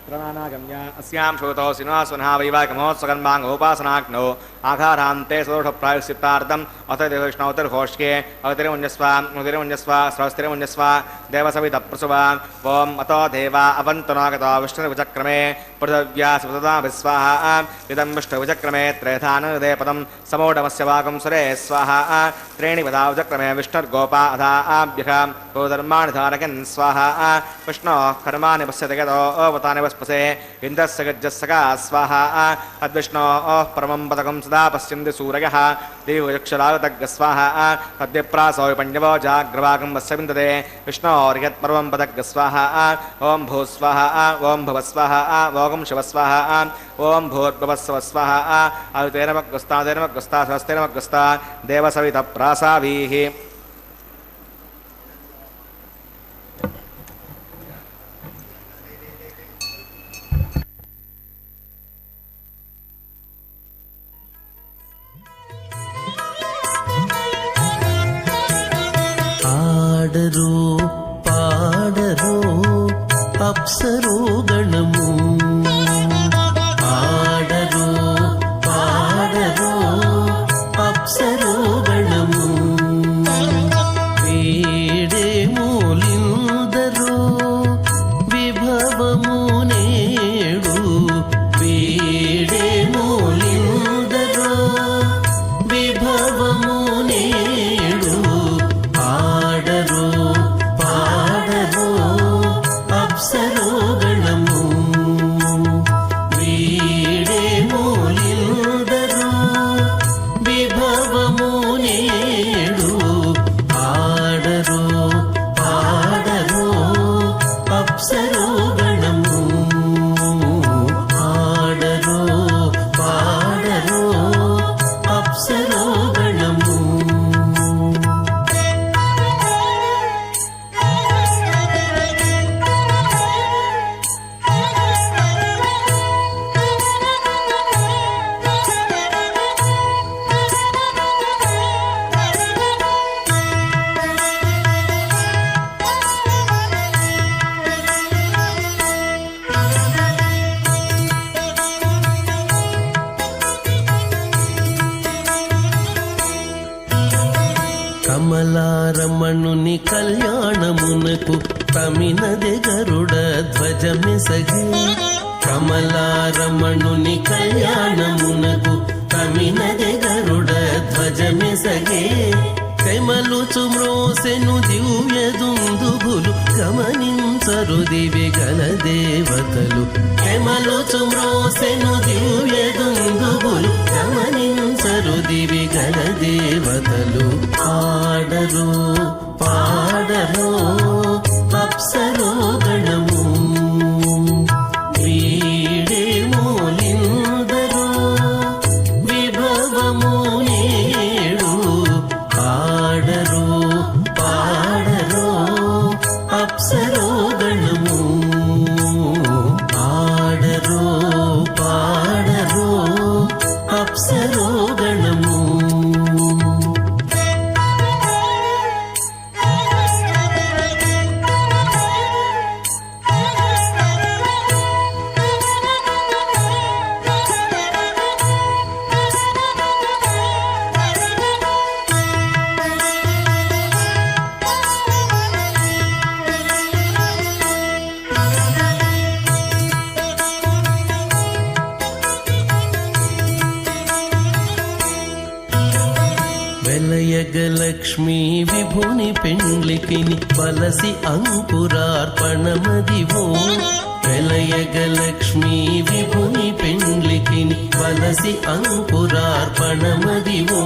प्रणानागम्य अस्यां श्रोतो सिंहासनः वैवाहिकमहोत्सवकर्माङ्गोपासनाग्नौ आघारान्ते सदोषप्रायश्चित्तार्थम् अथ देवविष्णोतिर्घोष्ये अवतिर्मुञ्जस्व सहस्तिर्मुञ्जस्व देवसवितः प्रसुवा ओम अतो देवा अवन्तनागता विष्णुविचक्रमे पृथिव्या स्वाहा इदं विष्णुविचक्रमे त्रयधानहृदयपदं समोढमस्य वागं सुरे स्वाहा त्रीणि पदावचक्रमे विष्णुर्गोपा अधाभ्यः गोधर्माणि धारयन् स्वाहा विष्णोः कर्माणि पश्यति गतो अवतानि वस्पसे इन्द्रस्य गज्जस्सका स्वाहा तद्विष्णोः परमं पदकं सदा पश्यन्ति सूरयः देवयक्षरागतग् स्वाहा तद्विप्रासो विपण्यवो जाग्रवागं वस्य विन्दते विष्णोर्यत्परमं पदग् स्वाहा ओम भूस्वाहा ओम भवस्वाहा ओम शिवस्वाहा ओम भूर्भुवस्व स्वाहा आयुतेनमग्रस्ता सहस्तेनमग्रस्ता देवसवितः प्रासावीः ఆడరో పాడరో అప్సరో గణము ఆడరో పాడరో అప్సరో గణము వేడే మూలిందరో విభవము నేడు వేడే మూలిందరో విభవము నేడు ఆడరో పాడరో అప్సరో గణము వీడే మూలిందరో విభవము నేడు ఆడరో పాడరో అప్సరో గణము ఆడరో పాడరో అప్సరో గణము కమలారమణుని కళ్యాణమునకు తమినది గరుడ ధ్వజమిసగే కమలారమణుని కళ్యాణమునకు తమినది గరుడ ధ్వజమిసగే కైమలుచు మ్రోసెను దివ్య దుందుభులు గమనించరు దివి గల దేవతలు కైమలుచు మ్రోసెను దివ్య దుందుభులు గమనించరు దివి గల దేవతలు ఆడరు పాడరు వెలయగలక్ష్మీ విభుని పెండ్లికిని బలసి అంకురార్పణమదివో వెలయగలక్ష్మీ విభుని పెండ్లికిని బలసి అంకురార్పణమదివో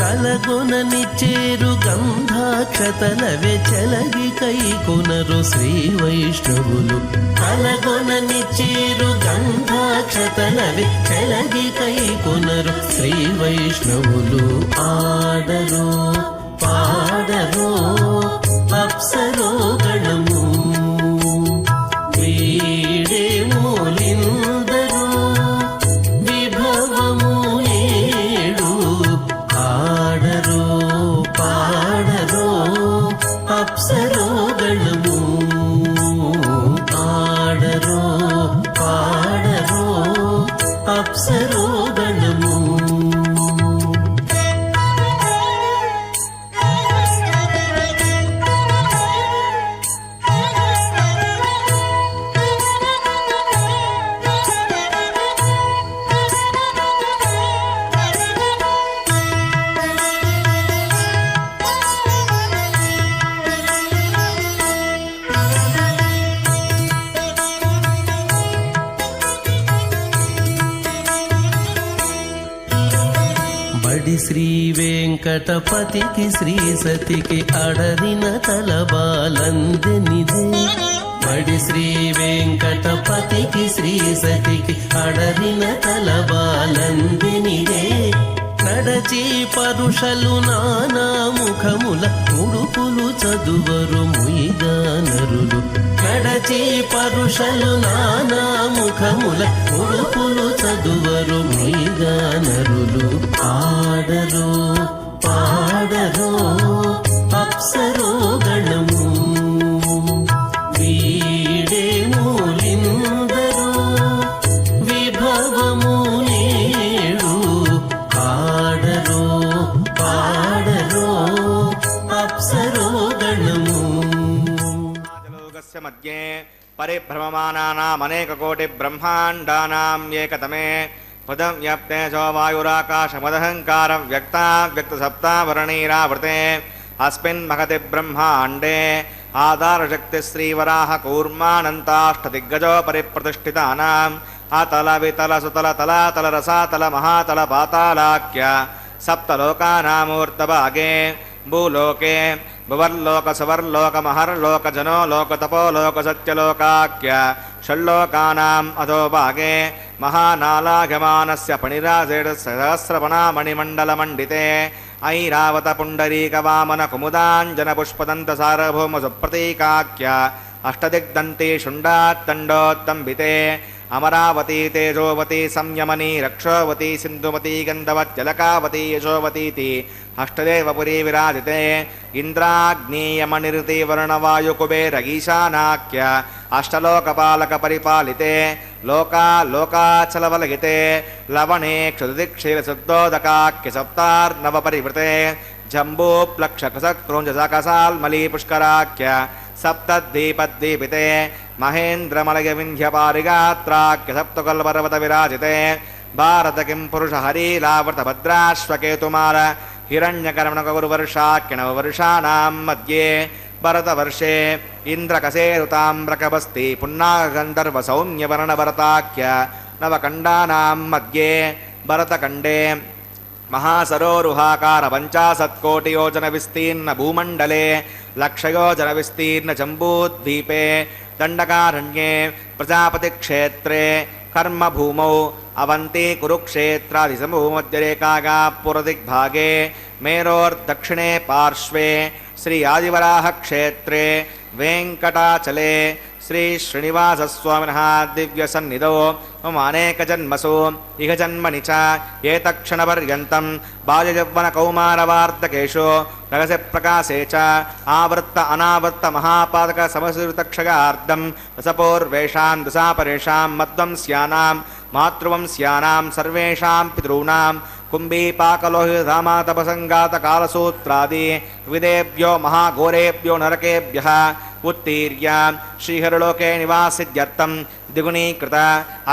కలగొనని చేరు గంధాక్షతలవే చెలగి కైకొనరు శ్రీ వైష్ణవులు కలగొనని చేరు గంధాక్షతలవే చెలగి కైకొనరు శ్రీ వైష్ణవులు ఆడరో పాడరో అప్సరో గణము వీడే మూలిందరో విభవము ఏడు ఆడరో పాడరో అప్సరో గణము ఆడరో పాడరో అప్సరో గణము బడి శ్రీ వెంకటపతికి శ్రీ సతికి అడరిన తలబాలందెనిదే బడి శ్రీ వెంకటపతికి శ్రీ సతికి అడరిన తలబాలందెనిదే నడచి పరుషలు నానా ముఖముల ఉడుపులు చదువరు ముయిగా నరులు నడచి పరుషలు నానా ముఖముల ఉడుపులు చదువరు ముయిగా నరులు ఆడరో పాడరో అప్సరో గణము వీడే మూలిందరో విభవము నేడు ఆడరో పాడరో అప్సరో గణము లోకస్య మధ్యే పరిభ్రమమానానామనేకకోటి బ్రహ్మాండానాం ఏకతమే పదం వ్యాప్తేజో వాయురాకాశమదహంకారం వ్యక్తావ్యక్తసప్తావరణీరావృతే అస్మిన్ మహతి బ్రహ్మాండే ఆధారశక్తి శ్రీవరాహ కూర్మానంతాష్టదిగ్గజో పరిప్రతిష్ఠితానాం అతల వితల సుతల తలాతల రసాతల మహాతల పాతాళాఖ్య సప్తలోకానామూర్తభాగే భూలోకే భువర్లోక సువర్లోక మహర్లోక జనో లోక తపో లోక సత్యలోకాఖ్య షల్లోకానాం అధోభాగే మహానాలాఘమానస్య పణిరాజేడ సహస్రవణామణిమండలమండితే ఐరావత పుండరీక వామన కుముదాంజన పుష్పదంత సార్వభౌమ సుప్రతీకాఖ్య అష్టదిగ్దంతే శుండాత్తండోత్తంబితే అమరావతీ తేజోవతి సంయమనీ రక్షోవతి సింధుమతి గంధవత్యలకావతి యశోవతీతి అష్టదేవపురీ విరాజితే ఇంద్రాగ్నేయమనిరుతి వరుణవాయుకుబేరగీశానాఖ్య అష్టలోకపాలక పరిపాలితే లోకాచలవలగితే లవణే క్షుదిక్షీరశుద్ధోదకాఖ్య సప్తార్నవ పరివృతే జంబూప్లక్షకసక్రోంజసకసాల్మలీ పుష్కరాఖ్య సప్తద్వీపద్వీపితే మహేంద్రమలయవింధ్యపారిగాత్రాఖ్య సప్తకల్పర్వత విరాజితే భారత కిం పురుష హరీలావృత భద్రాశ్వకేతుమాల హిరణ్యకర్మణకగురువర్షాఖ్య నవవర్షాణాం మధ్యే భరతవర్షే ఇంద్రకసేరుతామ్రకబస్తి పున్నాగంధర్వ సౌమ్యవర్ణభరతాఖ్య నవకండానాం మధ్యే భరతఖండే మహాసరోరుహాకార పంచాశత్కోటియోజన విస్తీర్ణ భూమండలే లక్షయోజన విస్తీర్ణ జంబూద్వీపే దండకారణ్యే ప్రజాపతిక్షేత్రే కర్మభూమౌ అవంతి కురుక్షేత్రాదిసమూమధ్యరేఖాగా పురదిగ్భాగే మేరోర్దక్షిణే పార్శ్వే శ్రీ ఆదివరాహక్షేత్రే వెంకటాచలే శ్రీ శ్రీనివాసస్వామినః దివ్యసన్నిధౌ మమ అనేకజన్మసు ఇహ జన్మని చ ఏతక్షణపర్యంతం బాల్యయౌవనకౌమారవార్ధకేషు రహస్య ప్రకాశే చ ఆవృత్త అనావృత్త మహాపాదక సమసుతక్షగార్థం రసపూర్వేషాం దశాపరేషాం మధ్వంస్యానాం మాతృవంస్యానాం సర్వేషాం పితॄణాం కుంభీపాకలోహితామాతపసంగాతకాలసూత్రాది విదేభ్యో మహాఘోరేభ్యో నరకేభ్యః उत्तीर्य श्रीहरलोके निवासित्यर्थं द्विगुणीकृत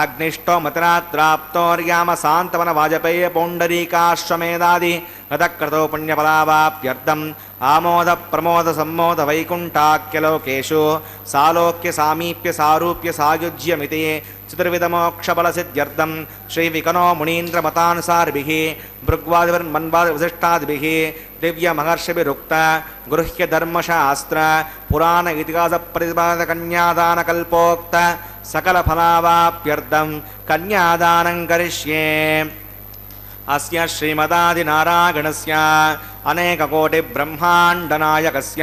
अग्निष्टोमतिरात्राप्तोर्याम सान्तवन वाजपेय पौण्डरीकाश्वमेधादि गतक्रतो पुण्यफलावाप्यर्थम् आमोद प्रमोद सम्मोद वैकुण्ठाख्यलोकेषु सालोक्य सामीप्य सारूप्य सायुज्यमिति चतुर्विधमोक्षफलसिद्ध्यर्थं श्रीविकनो मुनीन्द्रमतानुसारिभिः भृग्वादिभिर्मन्वादिवसिष्ठादिभिः दिव्यमहर्षिभिरुक्त गृह्यधर्मशास्त्र पुराण इतिहासप्रतिपादकन्यादानकल्पोक्त सकलफलावाप्यर्थं कन्यादानं करिष्ये। अस्य श्रीमदादिनारायणस्य अनेककोटिब्रह्माण्डनायकस्य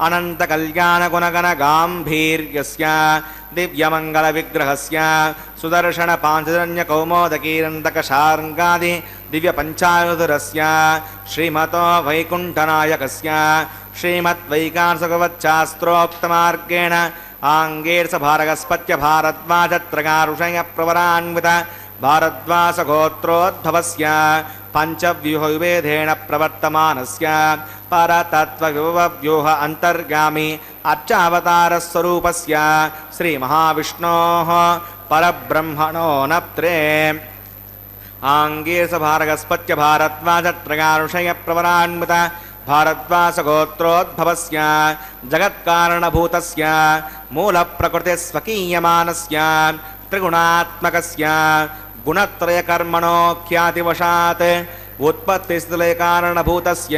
अनन्तकल्याणगुणगणगाम्भीर्यस्य दिव्यमङ्गलविग्रहस्य सुदर्शनपाञ्चजन्यकौमोदकीरन्तकशार्ङ्गादि दिव्यपञ्चायुधरस्य श्रीमतो वैकुण्ठनायकस्य श्रीमद्वैकार्षगवच्छास्त्रोक्तमार्गेण आङ्गेर्षभारगस्पत्य भारद्वाजत्रगारुषयप्रवरान्वित भारद्वासगोत्रोद्भवस्य पञ्चव्यूहविभेदेन प्रवर्तमानस्य परतत्त्वव्यूह अन्तर्गामि अर्चावतारस्वरूपस्य श्रीमहाविष्णोः परब्रह्मणो नप्त्रे आङ्गीर्षभारगस्पत्य भारद्वाजत्रगारुषयप्रवरान्वित भारद्वासगोत्रोद्भवस्य जगत्कारणभूतस्य मूलप्रकृतिस्वकीयमानस्य त्रिगुणात्मकस्य गुणत्रयकर्मणो ख्यातिवशात् उत्पत्तिस्थलकारणभूतस्य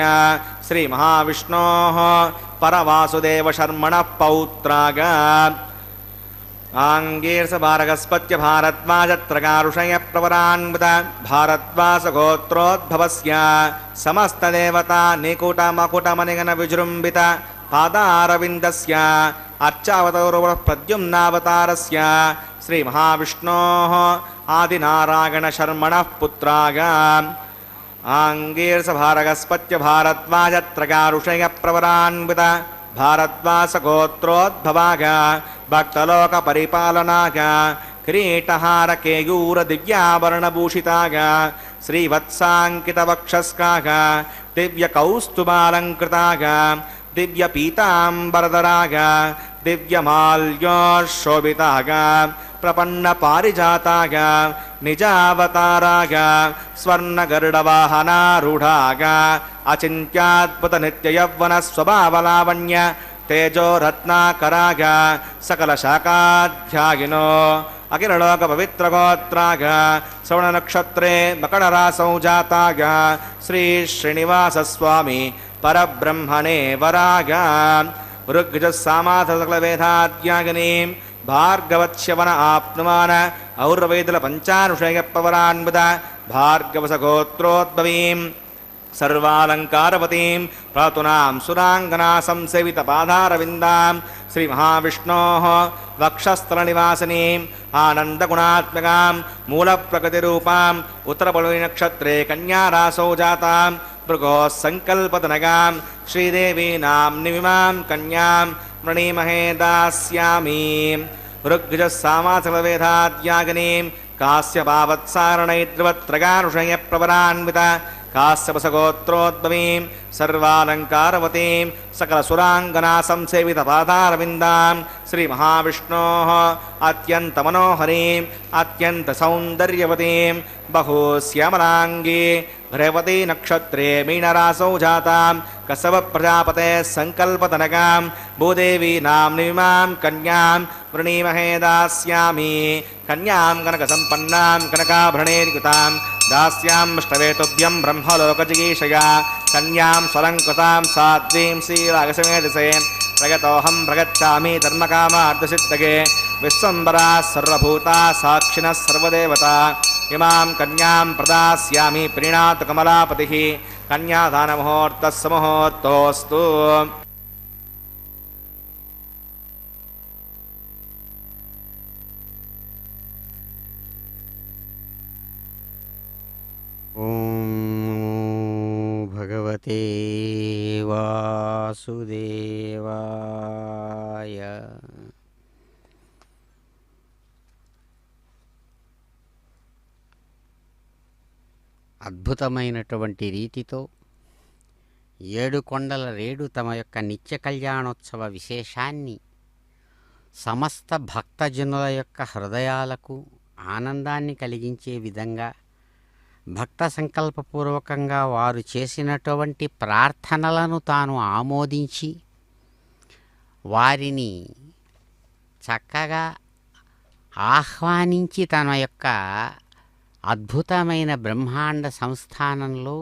श्रीमहाविष्णोः परवासुदेवशर्मणः पौत्राग आङ्गीर्षभारगस्पत्य भारद्वाजत्रगारुषयप्रवरान्वित भारद्वासगोत्रोद्भवस्य समस्तदेवता निकुटमकुटमनिगणविजृम्भित पादारविन्दस्य अर्चावतारप्रद्युम्नावतारस्य श्रीमहाविष्णोः आदिनारायणशर्मणः पुत्राग आङ्गीर्षभारगस्पत्य भारद्वाजत्रगारुषयप्रवरान्वित भारद्वासगोत्रोद्भवाग भक्तलोकपरिपालनाग किरीटहारकेयूरदिव्याभरणभूषिताग श्रीवत्साङ्कितवक्षस्काग दिव्यकौस्तुभालङ्कृताग दिव्यपीताम्बरधराग दिव्यमाल्योशोभिताग प्रपन्नपारिजाताग निजावताराग स्वर्णगरुडवाहनारूढाग अचिन्त्याद्भुतनित्ययौवनस्वभावलावण्य तेजोरत्नाकराग सकलशाखाध्यायिनो अखिललोकपवित्रगोत्राग श्रवणनक्षत्रे मकररासौ जाताग श्रीश्रीनिवासस्वामी परब्रह्मणे वराग ऋग्यजुस्सामाथसकलवेदाद्यागिनीं भार्गवत्स्यवन आप्नुमान और्वैदलपञ्चानुषयप्रवरान्वित भार्गवसगोत्रोद्भवीं सर्वालङ्कारवतीं प्रातुनां सुराङ्गना संसेवितपादारविन्दां श्रीमहाविष्णोः वक्षस्थलनिवासिनीम् आनन्दगुणात्मकां मूलप्रकृतिरूपाम् उत्तरपल्लवीनक्षत्रे कन्यारासौ जातां भृगोः सङ्कल्पतनगां श्रीदेवीनां निमिमां कन्यां वृणीमहे दास्यामि। ऋग्यजुस्सामाथसकलवेदाद्यागिनीं कास्यपावत्सारणैर्द्रवत्रगानुषयप्रवरान्वित कास्यपसगोत्रोद्भवीं सर्वालङ्कारवतीं सकलसुराङ्गना संसेवितपादारविन्दां श्रीमहाविष्णोः अत्यन्तमनोहरीम् अत्यन्तसौन्दर्यवतीं बहुश्यामलाङ्गी रेवती नक्षत्रे मीनरासौ जातां कसवप्रजापतेः सङ्कल्पतनगां भूदेवीनां निमिमां कन्यां वृणीमहे दास्यामि। कन्यां कनकसम्पन्नां कनकाभरणैर्युतां दास्यामष्टवेतुभ्यं ब्रह्मलोकजिगीषया कन्यां स्वलङ्कृतां साध्वीं श्रीरागसमेधसे प्रगतोऽहं प्रगच्छामि धर्मकामार्थसिद्धये विश्वम्बरा सर्वभूता साक्षिणः सर्वदेवता इमां कन्यां प्रदास्यामि प्रीणातु कमलापतिः कन्यादानमुहूर्तः सुमुहूर्तोऽस्तु। ॐ भगवते वासुदेवाय। అద్భుతమైనటువంటి రీతితో ఏడుకొండల రేడు తమ యొక్క నిత్య కళ్యాణోత్సవ విశేషాన్ని సమస్త భక్తజనుల యొక్క హృదయాలకు ఆనందాన్ని కలిగించే విధంగా భక్త సంకల్పపూర్వకంగా వారు చేసినటువంటి ప్రార్థనలను తాను ఆమోదించి వారిని చక్కగా ఆహ్వానించి తన యొక్క అద్భుతమైన బ్రహ్మాండ సంస్థానంలో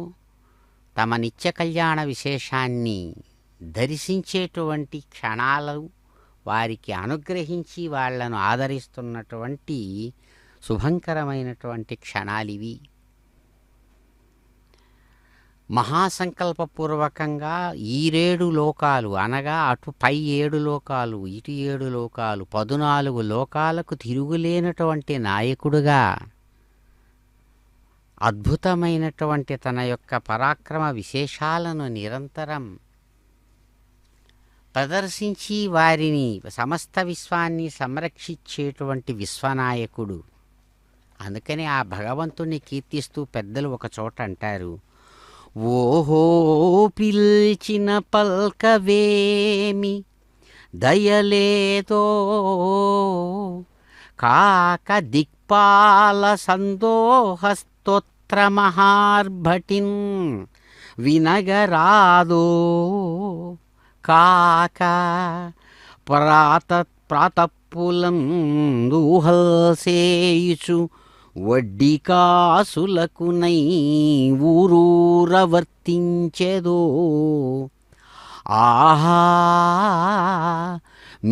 తమ నిత్య కళ్యాణ విశేషాన్ని దర్శించేటువంటి క్షణాలు వారికి అనుగ్రహించి వాళ్లను ఆదరిస్తున్నటువంటి శుభంకరమైనటువంటి క్షణాలివి. మహాసంకల్పపూర్వకంగా ఈ 7 లోకాలు అనగా అటు పై 7 లోకాలు ఇటు 7 లోకాలు 14 లోకాలకు తిరుగులేనటువంటి నాయకుడుగా అద్భుతమైనటువంటి తన యొక్క పరాక్రమ విశేషాలను నిరంతరం ప్రదర్శించి వారిని సమస్త విశ్వాన్ని సంరక్షించేటువంటి విశ్వనాయకుడు. అందుకని ఆ భగవంతుణ్ణి కీర్తిస్తూ పెద్దలు ఒక చోట అంటారు, ఓహో పిల్చిన పల్కవేమి దయలేదో కాక దిక్పాల సందోహస్తోత్ర మహార్భటిన్ వినగరాదో కాక ప్రాతప్పులం దూహల్సేయుచు వడ్డీ కాసులకునై ఊరూర వర్తించెదో ఆహా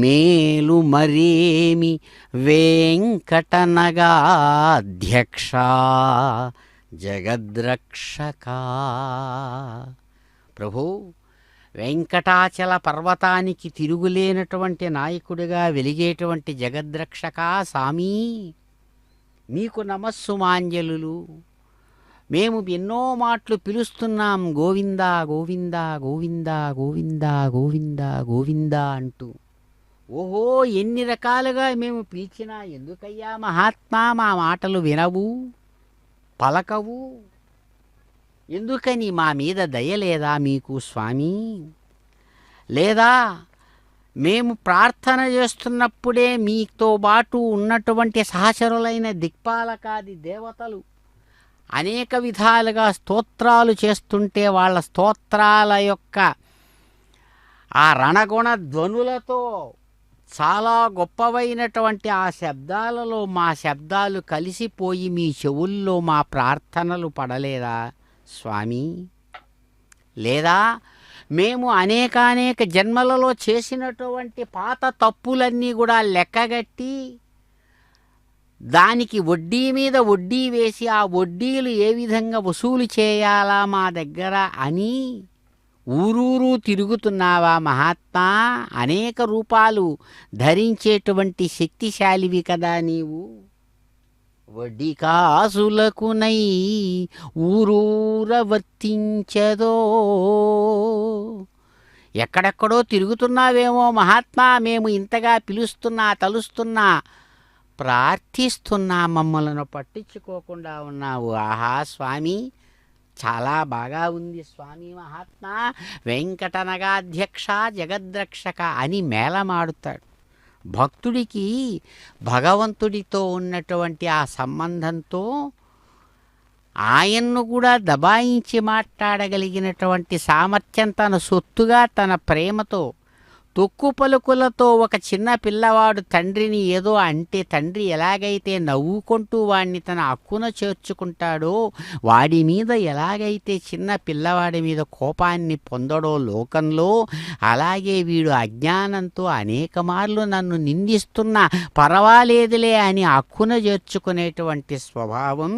మేలు మరేమి వెంకటనగాధ్యక్ష జగద్రక్షక. ప్రభు, వెంకటాచల పర్వతానికి తిరుగులేనటువంటి నాయకుడిగా వెలిగేటువంటి జగద్రక్షక స్వామీ, మీకు నమస్సుమాంజలులు. మేము ఎన్నో మాటలు పిలుస్తున్నాం గోవింద గోవింద గోవింద గోవింద గోవింద గోవింద అంటూ. ఓహో, ఎన్ని రకాలుగా మేము పిలిచినా ఎందుకయ్యా మహాత్మా మా మాటలు వినవు, పలకవు? ఎందుకని మా మీద దయలేదా మీకు స్వామి? లేదా మేము ప్రార్థన చేస్తున్నప్పుడే మీతో పాటు ఉన్నటువంటి సహచరులైన దిక్పాలకాది దేవతలు అనేక విధాలుగా స్తోత్రాలు చేస్తుంటే వాళ్ళ స్తోత్రాల యొక్క ఆ రణగుణ ధ్వనులతో చాలా గొప్పవైనటువంటి ఆ శబ్దాలలో మా శబ్దాలు కలిసిపోయి మీ చెవుల్లో మా ప్రార్థనలు పడలేదా స్వామి? లేదా మేము అనేకానేక జన్మలలో చేసినటువంటి పాత తప్పులన్నీ కూడా లెక్కగట్టి దానికి వడ్డీ మీద వడ్డీ వేసి ఆ వడ్డీలు ఏ విధంగా వసూలు చేయాలా మా దగ్గర అని ఊరూరు తిరుగుతున్నావా మహాత్మా? అనేక రూపాలు ధరించేటువంటి శక్తిశాలివి కదా నీవు. వడ్డీ కాసులకునై ఊరూర వర్తించదో. ఎక్కడెక్కడో తిరుగుతున్నావేమో మహాత్మా, మేము ఇంతగా పిలుస్తున్నా తలుస్తున్నా ప్రార్థిస్తున్నా మమ్మలను పట్టించుకోకుండా ఉన్నావు. ఆహా స్వామి, చాలా బాగా ఉంది స్వామి మహాత్మా. వెంకటనగాధ్యక్ష జగద్రక్షక అని మేళమాడుతాడు. భక్తుడికి భగవంతుడితో ఉన్నటువంటి ఆ సంబంధంతో ఆయన్ను కూడా దబాయించి మాట్లాడగలిగినటువంటి సామర్థ్యం తన సొత్తుగా తన ప్రేమతో తొక్కు పలుకులతో ఒక చిన్న పిల్లవాడు తండ్రిని ఏదో అంటే తండ్రి ఎలాగైతే నవ్వుకుంటూ వాడిని తన హక్కున చేర్చుకుంటాడో, వాడి మీద ఎలాగైతే చిన్న పిల్లవాడి మీద కోపాన్ని పొందడో లోకంలో, అలాగే వీడు అజ్ఞానంతో అనేక మార్లు నన్ను నిందిస్తున్నా పర్వాలేదులే అని హక్కున చేర్చుకునేటువంటి స్వభావం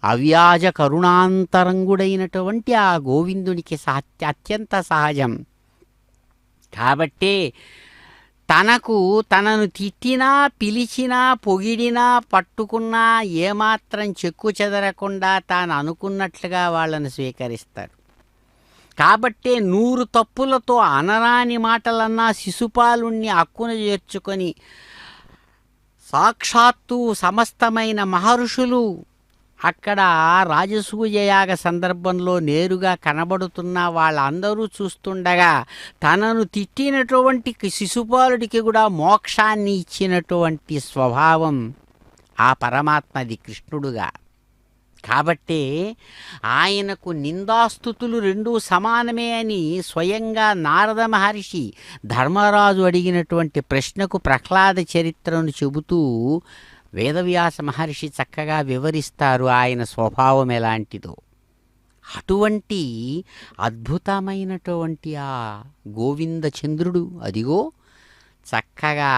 అవ్యాజ కరుణాంతరంగుడైనటువంటి ఆ గోవిందునికి అత్యంత సహజం. కాబట్టే తనను తిట్టినా పిలిచినా పొగిడినా పట్టుకున్నా ఏమాత్రం చెక్కు చెదరకుండా తాను అనుకున్నట్లుగా వాళ్ళను స్వీకరిస్తాడు. కాబట్టే 100 తప్పులతో అనరాని మాటలన్నా శిశుపాలుణ్ణి హక్కున చేర్చుకొని సాక్షాత్తు సమస్తమైన మహర్షులు అక్కడ రాజసూయ యాగ సందర్భంలో నేరుగా కనబడుతున్న వాళ్ళందరూ చూస్తుండగా తనను తిట్టినటువంటి శిశుపాలుడికి కూడా మోక్షాన్ని ఇచ్చినటువంటి స్వభావం ఆ పరమాత్మది కృష్ణుడుగా. కాబట్టే ఆయనకు నిందాస్తుతులు రెండూ సమానమే అని స్వయంగా నారద మహర్షి ధర్మరాజు అడిగినటువంటి ప్రశ్నకు ప్రహ్లాద చరిత్రను చెబుతూ వేదవ్యాస మహర్షి చక్కగా వివరిస్తారు ఆయన స్వభావం ఎలాంటిదో. అటువంటి అద్భుతమైనటువంటి ఆ గోవిందచంద్రుడు అదిగో చక్కగా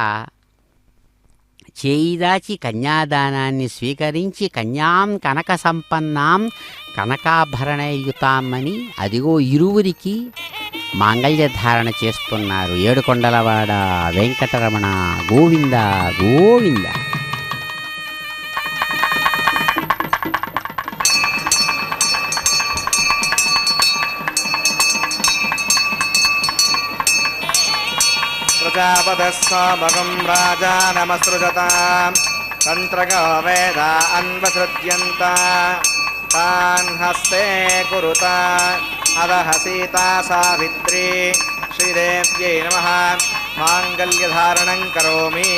చేయిదాచి కన్యాదానాన్ని స్వీకరించి కన్యాం కనక సంపన్నాం కనకాభరణయుతామని అదిగో ఇరువురికి మాంగళ్యధారణ చేస్తున్నారు. ఏడుకొండలవాడ వెంకటరమణ గోవింద గోవింద. ప్రజాపతస్వామగం రాజానమసృజతాం తంత్రగో వేద అన్వసృజ్యంత తాన్ హస్తే కురుత అదః సీతా సావిత్రీ శ్రీదేవ్యై నమః మాంగళ్యధారణం కరోమి.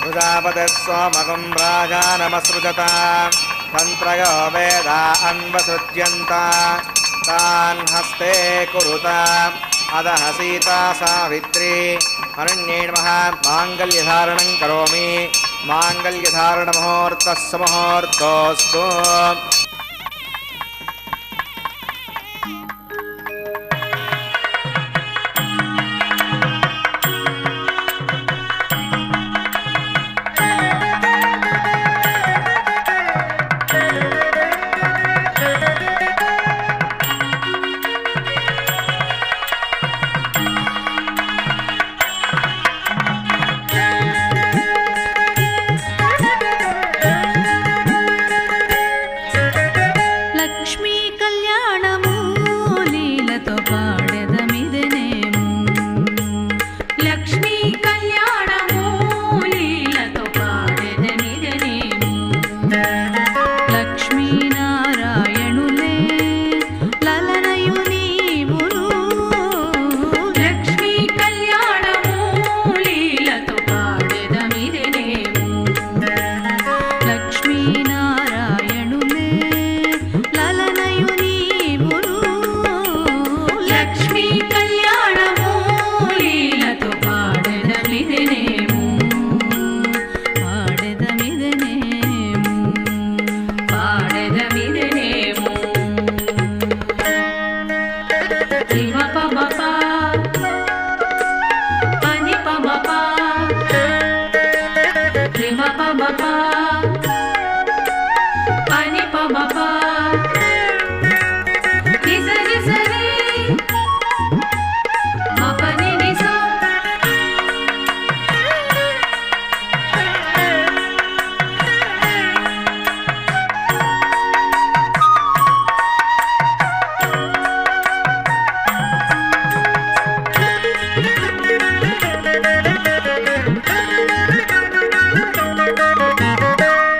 ప్రజాపతస్వామగం రాజానమసృజతాం తంత్రయో వేద అన్వసృజ్యంత తాన్ హస్తే కురుత అదః సీతా సావిత్రీ అరణ్యై నమః మాంగళ్యధారణం కరోమి. మాంగళ్యధారణ ముహూర్తః సుముహూర్తోస్తు.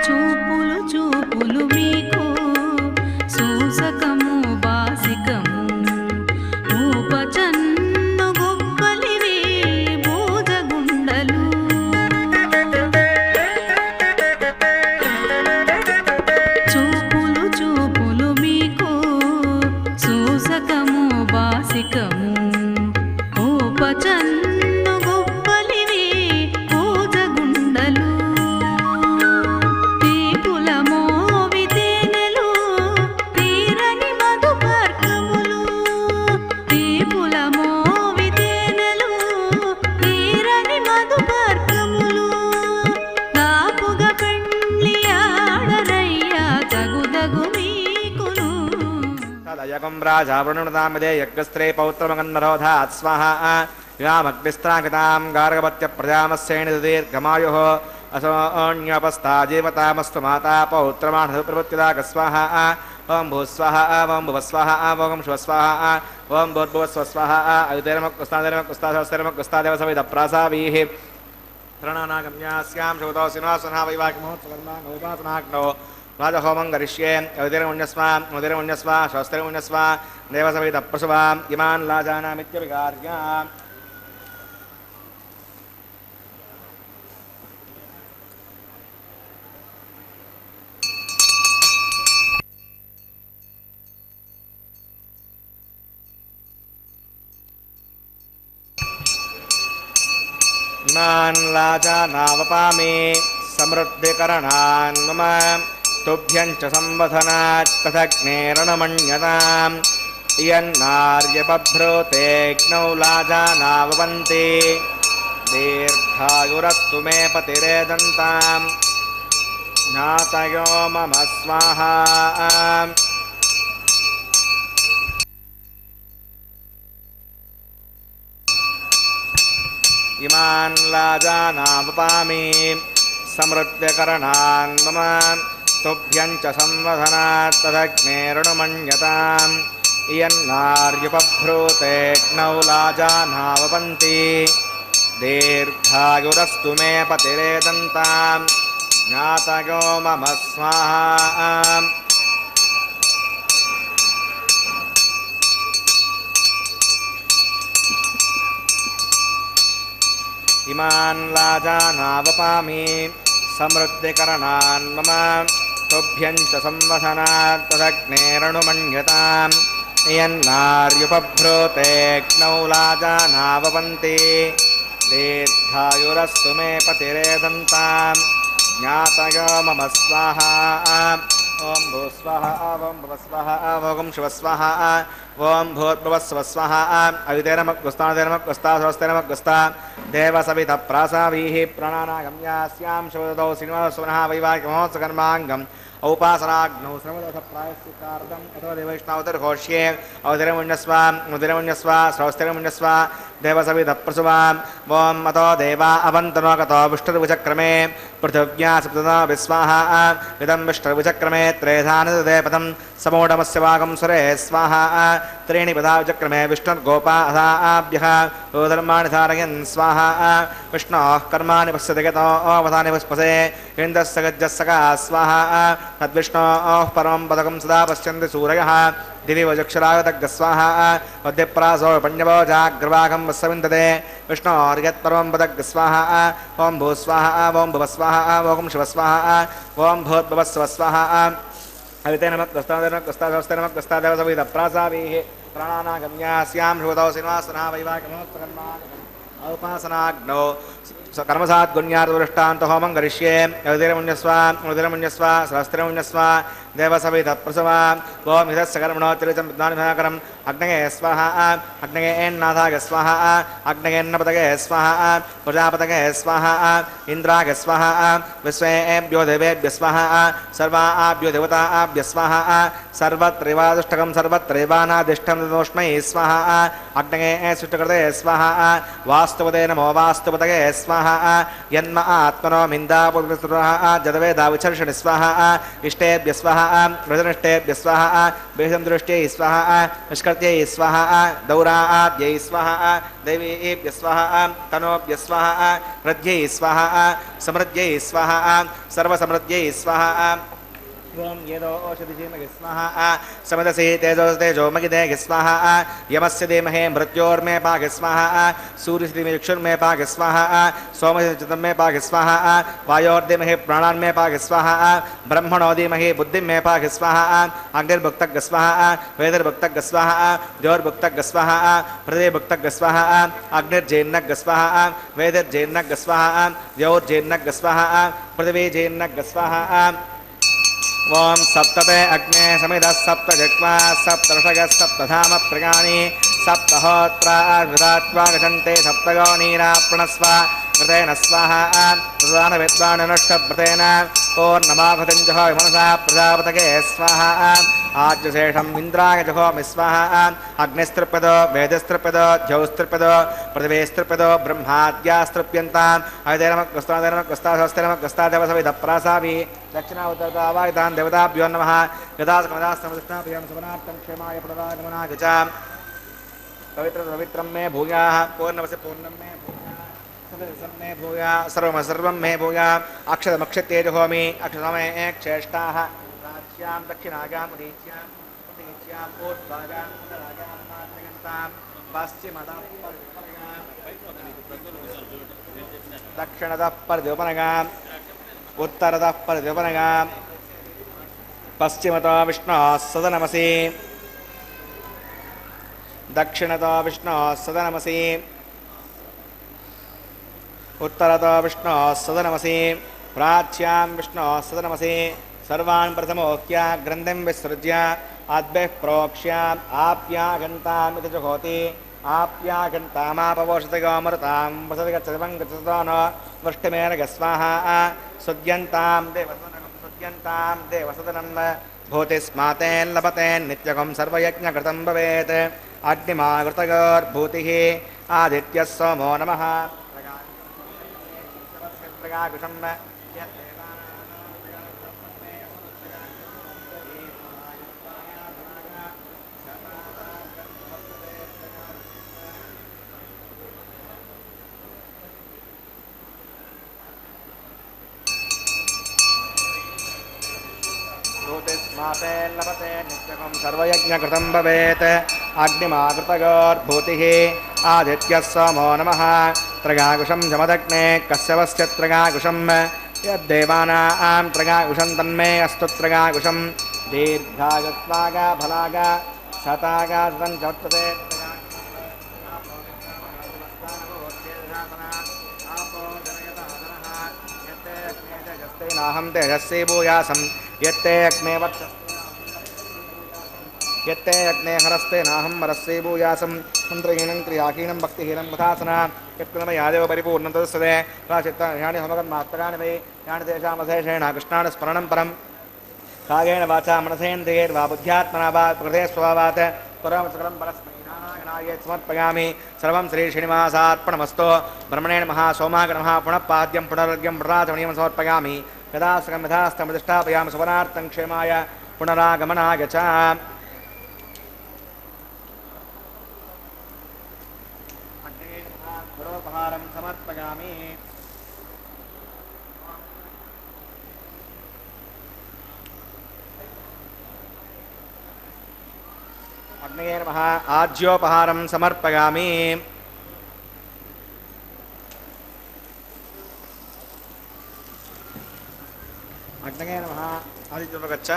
చూపులు చూపులు మీకు यकं राजावृणुतामिदे यज्ञस्त्रे पौत्रमगन्नरोधात् स्वाहा यामग्निस्त्राकृतां गार्गवत्य प्रजामस्येण दीर्घमायुः असोऽन्यपस्था जीवतामस्तु माता पौत्रमाणप्रवृत्तिदाक स्वाहा ओं भूस्वाहा ओं भुवस्वाहा ओं शिवस्वाहा ओं भूर्भुवस्वस्वाहा अयुतेरमकुस्तादेवसविदप्रासावीः प्रणनागम्यास्यां श्रुतौ सिंहासनः वैवाहिकमहोत्सवकर्माणोपासनाग्नौ राजहोमं करिष्ये अयुतिरमुण्यस्वा मुदिरमुण्यस्वा स्वस्तिरमुण्यस्वा देवसविदप्रसुवां इमान् लाजानामित्यविकार्या इमान् लाजानावपामि समृद्धिकरणान् मम तुभ्यं च संवधनात् कथग्नेरणमण्यताम् इयन्नार्यबभ्रूतेऽग्नौ लाजानावपन्ति दीर्घायुरस्तु मे पतिरेदन्ताम् ज्ञातयो मम स्वाहा इमान् लाजानावपामि समृद्धिकरणान् मम तुभ्यं च संवधनात् तदग्नेरणुमण्यताम् इयन्नार्युपभ्रूतेऽग्नौ लाजानावपन्ति दीर्घायुरस्तु मे पतिरेदन्ताम् ज्ञातयो मम स्वाहा इमान् लाजानावपामि समृद्धिकरणान् मम तुभ्यं च संवधनात् तदग्नेरणुमण्यताम् इयन्नार्युपभ्रूतेऽग्नौ लाजानावपन्ति दीर्घायुरस्तु मे पतिरेदन्ताम् ज्ञातयो मम स्वाहा ओं भूस्वाहा ओं भुवस्वाहा ओं शिवस्वाहा ओं भूर्भुवस्वस्वाहा अयुतेरमग्गुस्तादेरमग्गुस्ता देवसवितप्रासावीः प्राणानागम्यास्यां शोदौ श्रीनिवासुनः वैवाहिकमहोत्सवकर्माङ्गम् औपासनाग्नौ श्रमदोषप्रायश्चित्तार्थम् अथवा देवैष्णवतिर्घोष्ये अवतिरमुण्यस्वा मुदिरमुण्यस्वा स्रवस्तिरमुण्यस्वा देवसवितप्रसुवां वों अतो देवा अवन्तनो गतो विष्णुर्विचक्रमे पृथिव्या सप्तनो विस्वाहा इदं विष्णुर्विचक्रमे त्रेधानदे पदं समूढमस्य वागं सुरे स्वाहा त्रीणि पदा विचक्रमे विष्णुर्गोपा अथाभ्यः धर्माणि धारयन् स्वाहा विष्णोः कर्माणि पश्यति गतो अवधानि पुष्पसे इन्द्रस्य गज्जस्सका स्वाहा तद्विष्णोः परमं पदकं सदा पश्यन्ति सूरयः दिवि वजक्षरागतग्स्वाहा वद्यप्रासो पण्यवो जाग्रवागं वस्सविन्दते विष्णोर्यत्परमं पदग्स्वाहा ओं भूस्वाहा ओं भुवस्वाहा ओं शिवस्वाहा ओं भूर्भुवस्वस्वाहा अवितेनमग्गस्तादेवसवितप्रासावीः प्राणानागम्यास्यां श्रुतौ श्रीनिवासनः वैवाहिकमहोत्सवकर्माणि औपासनाग्नौ कर्मसाद्गुण्यार्दृष्टान्त होमं करिष्ये अयुतिरमुण्यस्वा मुदिरमुण्यस्वा सहस्तिरमुण्यस्वा देवसवितप्रसवा ओं हितस्य कर्मणोत्तिरिचं विद्वानिभाकरम् अग्नये स्वाहा अग्नयेन्नाथाय स्वाहा अग्नयेन्नपतये स्वाहा प्रजापतये स्वाहा इन्द्राय स्वाहा विश्वेभ्यो देवेभ्यः स्वाहा सर्वाभ्यो देवताभ्यः स्वाहा सर्वत्रैवादुष्टकं सर्वत्रैवानादिष्टं तदोष्मै स्वाहा अग्नये सृष्टकृते स्वाहा वास्तुपते नमो वास्तुपतये स्वाहा यन्म आत्मनो मिन्दापुत्रः जदवेदा विचर्षणि स्वाहा इष्टेभ्यः स्वाहा व्रजनिष्ठेभ्यः स्वाहा बेहदृष्ट्यै स्वाहा निष्कृत्यै स्वाहा दौराभ्यै स्वाहा दैवीभ्यः स्वाहा तनोभ्यः स्वाहा हृद्यै स्वाहा समृद्ध्यै स्वाहा सर्वसमृद्ध्यै स्वाहा ओं येदो औषधि धीमहि स्वाहा समदसि तेजो मगिदे स्वाहा यमस्य धीमहि मृत्योर्मे पाग स्वाहा सूर्यस्य धीमहि चक्षुर्मे पाग स्वाहा सोमस्य चित्तमे पाग स्वाहा वायोर्धीमहि प्राणान्मे पाग स्वाहा ब्रह्मणो धीमहि बुद्धिमे पाग स्वाहा अग्निर्भुक्तग स्वाहा वेदर्भुक्तग स्वाहा ज्योर्भुक्तग स्वाहा पृथिवीभुक्तग स्वाहा अग्निर्जेन्नग स्वाहा वेदर्जेन्नग स्वाहा ज्योर्जेन्नग स्वाहा पृथिवीजेन्नग स्वाहा ओं सप्तते अग्ने समिधः सप्त जग्मा सप्तषगः सप्तधाम प्रगाणि सप्तहोत्रात्वा गच्छन्ते सप्तयोनीरा प्रणस्व मृतेन स्वाहा प्रधानविद्वाननुष्टव्रतेन ओर्नमाभृतिञ्जः मनसा प्रजापतये स्वाहा आज्यशेषम् इन्द्राय जहोमि स्वाहा अग्निस्तृप्यतो वेदस्तृप्यतो द्यौस्तृप्यतो पृथिवीस्तृप्यतो ब्रह्माद्यास्तृप्यन्ताम् अयतेनमग्रस्तादेवसविधप्रासावि दक्षिणा उत्तरतावायतान् देवताभ्यो नमः यदासमदास्तमदृष्टाभ्यां समनार्थं क्षेमाय पुनरागमनाय च पवित्रं मे भूयाः पूर्णवसे पूर्णं मे मे भूया सर्वं मे भूया अक्षतमक्षत्येजहोमि अक्षतमे क्षेष्टाः राज्यां दक्षिणागां उदीच्यां ऊर्ध्वागां पश्चिमतः दक्षिणतः परद्योपनगाम् उत्तरतः परद्योपनगाम् पश्चिमतो विष्णोः सदनमसि दक्षिणतो विष्णोः सदनमसि उत्तरतो विष्णोः सदनमसि प्राच्यां विष्णोः सदनमसि सर्वान् प्रथमोक्त्या ग्रन्थिं विसृज्य अद्भिः प्रोक्ष्याम् आप्यागन्तामिति जुहोति आप्यागन्तामापवोषतिगोमरुतां वसति गच्छति गच्छतो न वृष्टिमेन गस्वाहा सुद्यन्तां देवसदनं भूतिस्मातेल्लभतेन्नित्यकं सर्वयज्ञकृतं भवेत् अग्निमागृतगोर्भूतिः आदित्यः सोमो नमः लभते नित्यकं सर्वयज्ञकृतं भवेत् अग्निमाकृतगोर्भूतिः आदित्यः सोमो नमः त्रगाकुशं जमदग्ने कस्यवस्य त्रगाकुशं यद्देवानां त्रगाकुशं तन्मे अस्तु त्रगाकुशं दीर्घागस्वागा फलागा शतागा सञ्चत्ते नाहं तेजस्वी भूयासं यत्ते अग्ने हरस्ते नाहं हरस्ते भूयासं मन्त्रहीनं क्रियाहीनं भक्तिहीनं वधासना यत्कृतमयादेव परिपूर्णं तदस्सदे प्राचित्तानि समगन्मात्राणि वै यानि तेषामशेषेण कृष्णान् स्मरणं परं कायेन वाचा मनसेन्द्रियैर्वा बुद्ध्यात्मना वा प्रकृते स्वभावात् परमसकलं परस्मै नारायणाय समर्पयामि सर्वं श्रीश्रीनिवासार्पणमस्तु ब्रह्मणेन महासोमागणमः पुनः पाद्यं पुनरर्घ्यं पुनराचमनीयं समर्पयामि यदासकं यथास्तमधिष्ठापयामि सुवनार्थं क्षेमाय पुनरागमनाय च गुरोपहारं समर्पयामि अग्नये नमः आज्योपहारं समर्पयामि अग्नये नमः आदित्योपगच्छ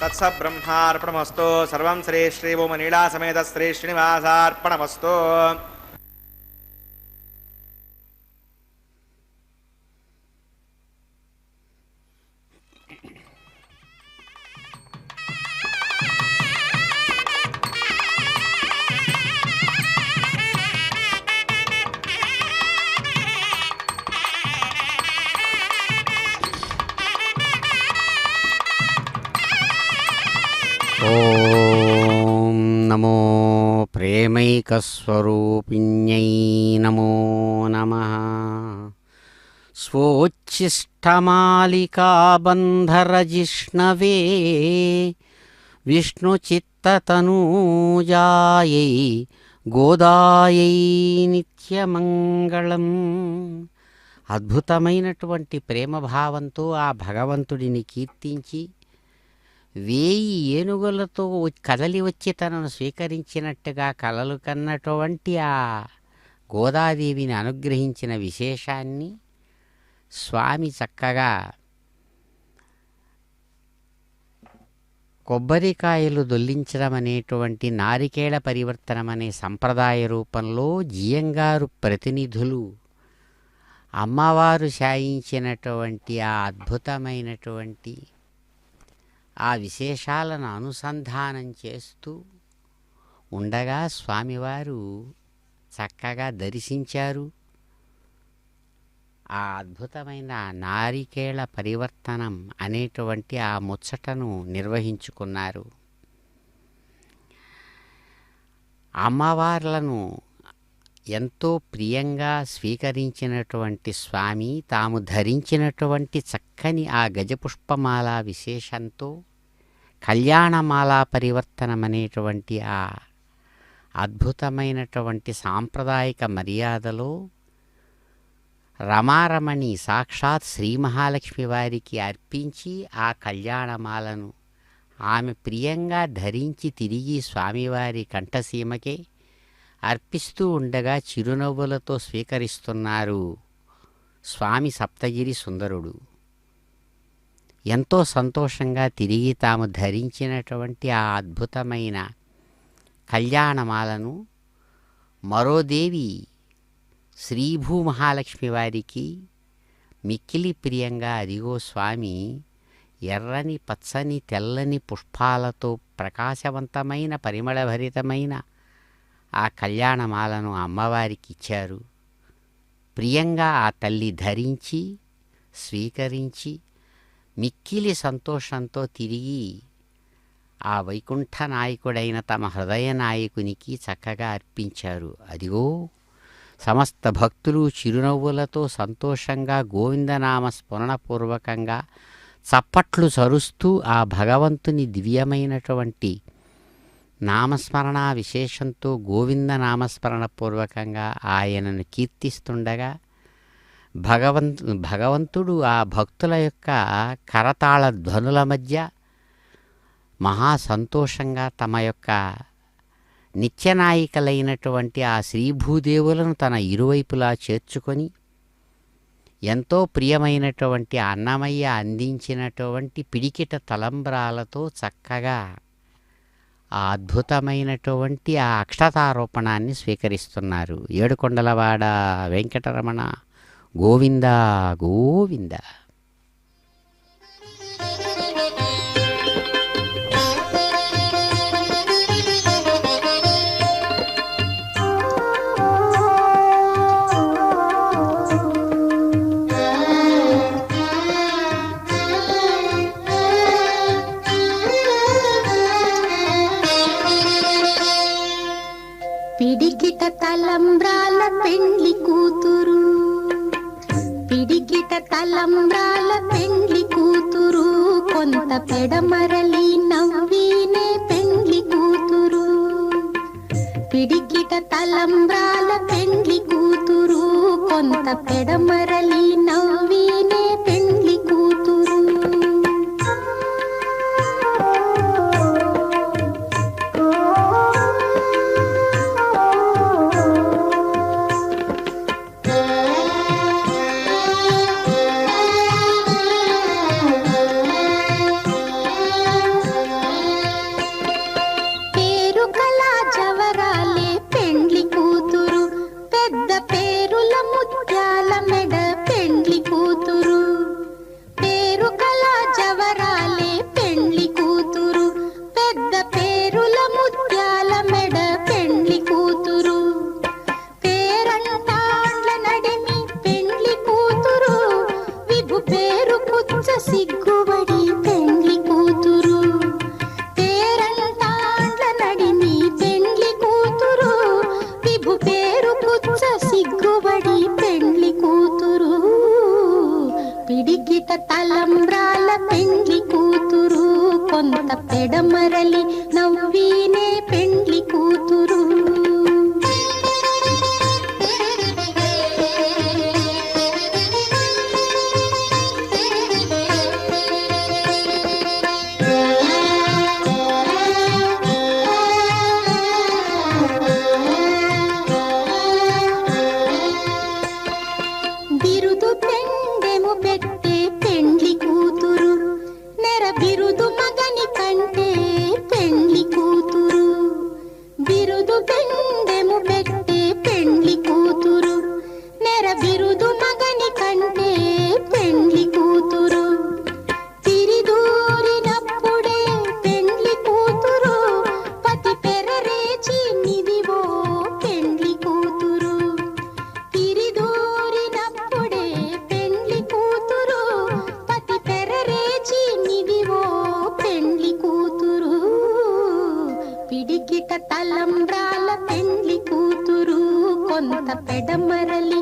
तत्सब्रह्मार्पणमस्तु सर्वं श्री श्रीभूमनीला समेत श्री श्रीनिवासार्पणमस्तु ఓం నమో ప్రేమైకస్వరూపిణ్యై నమో నమః స్వోచ్ఛిష్టమాలికాబంధరజిష్ణవే విష్ణుచిత్తతనూజాయై గోదాయై నిత్యమంగళం. అద్భుతమైనటువంటి ప్రేమభావంతో ఆ భగవంతుడిని కీర్తించి వేయి ఏనుగులతో కదలి వచ్చి తనను స్వీకరించినట్టుగా కలలు కన్నటువంటి ఆ గోదాదేవిని అనుగ్రహించిన విశేషాన్ని స్వామి చక్కగా కొబ్బరికాయలు దొల్లించడం అనేటువంటి నారికేళ పరివర్తనం అనే సంప్రదాయ రూపంలో జియంగారు ప్రతినిధులు అమ్మవారు శాయించినటువంటి ఆ అద్భుతమైనటువంటి ఆ విశేషాలను అనుసంధానం చేస్తూ ఉండగా స్వామివారు చక్కగా దర్శించారు. ఆ అద్భుతమైన నారికేళ పరివర్తనం అనేటువంటి ఆ ముచ్చటను నిర్వహించుకున్నారు. అమ్మవార్లను ఎంతో ప్రియంగా స్వీకరించినటువంటి స్వామి తాము ధరించినటువంటి చక్కని ఆ గజపుష్పమాల విశేషంతో కళ్యాణమాల పరివర్తనం అనేటువంటి ఆ అద్భుతమైనటువంటి సాంప్రదాయిక మర్యాదలో రమారమణి సాక్షాత్ శ్రీ మహాలక్ష్మి వారికి అర్పించి ఆ కళ్యాణమాలను ఆమె ప్రియంగా ధరించి తిరిగి స్వామివారి కంఠసీమకే అర్పిస్తూ ఉండగా చిరునవ్వులతో స్వీకరిస్తున్నారు స్వామి సప్తగిరి సుందరుడు. ఎంతో సంతోషంగా తిరిగి తాము ధరించినటువంటి ఆ అద్భుతమైన కళ్యాణమాలను మరో దేవి శ్రీభూ మహాలక్ష్మి వారికి మిక్కిలి ప్రియంగా అదిగో స్వామి ఎర్రని పచ్చని తెల్లని పుష్పాలతో ప్రకాశవంతమైన పరిమళభరితమైన ఆ కళ్యాణమాలను అమ్మవారికి ఇచ్చారు. ప్రియంగా ఆ తల్లి ధరించి స్వీకరించి మిక్కిలి సంతోషంతో తిరిగి ఆ వైకుంఠ నాయకుడైన తమ హృదయ నాయకునికి చక్కగా అర్పించారు. అదిగో సమస్త భక్తులు చిరునవ్వులతో సంతోషంగా గోవిందనామ స్మరణపూర్వకంగా చప్పట్లు చరుస్తూ ఆ భగవంతుని దివ్యమైనటువంటి నామస్మరణ విశేషంతో గోవింద నామస్మరణ పూర్వకంగా ఆయనను కీర్తిస్తుండగా భగవంతుడు ఆ భక్తుల యొక్క కరతాళ ధ్వనుల మధ్య మహా సంతోషంగా తమ యొక్క నిత్యనాయికలైనటువంటి ఆ శ్రీభూదేవులను తన ఇరువైపులా చేర్చుకొని ఎంతో ప్రియమైనటువంటి అన్నమయ్య అందించినటువంటి పిడికిట తలంబ్రాలతో చక్కగా ఆ అద్భుతమైనటువంటి ఆ అక్షతారోపణాన్ని స్వీకరిస్తున్నారు. ఏడుకొండలవాడ వెంకటరమణ గోవింద గోవింద. పిడికిట తలంబ్రాల పెండ్లి కూతురు, పిడికిట తలంబ్రాల పెండ్లి కూతురు, కొంత పెడమరలి నవ్వినే పెండ్లి కూతురు. పిడికిట తలంబ్రాల పెండ్లి కూతురు, కొంత పెడమరలి నవ్వినే పెండ్లి కూతురు. సిగ్గుబడి పెండ్లి కూతురు, పేరంటాండ్ల నడిమి పెండ్లి కూతురు, విభు పేరు పుచ్చ సిగ్గుబడి పెండ్లి కూతురు. పిడికిట తలంబ్రాల పెండ్లి కూతురు, కొంత పెడమరలి నవ్వినే పెండ్లి కూతురు. బిరుదు మగని కంటే పెండ్లి కూతురు, బిరుదు పెండెము పెట్టే పెండ్లి కూతురు, నెర బిరుదు మగని కంటే పెండ్లి కూతురు. తిరిదూరినప్పుడే పెండ్లి కూతురు, పతి పెరరేచి నిదివో పెండ్లి కూతురు. తిరిదూరినప్పుడే పెండ్లి కూతురు, పతి పెరరేచి నిదివో పెండ్లి కూతురు. పిడికిట తలంబ్రాల పెండ్లి కూతురు, కొంత పెడమరలి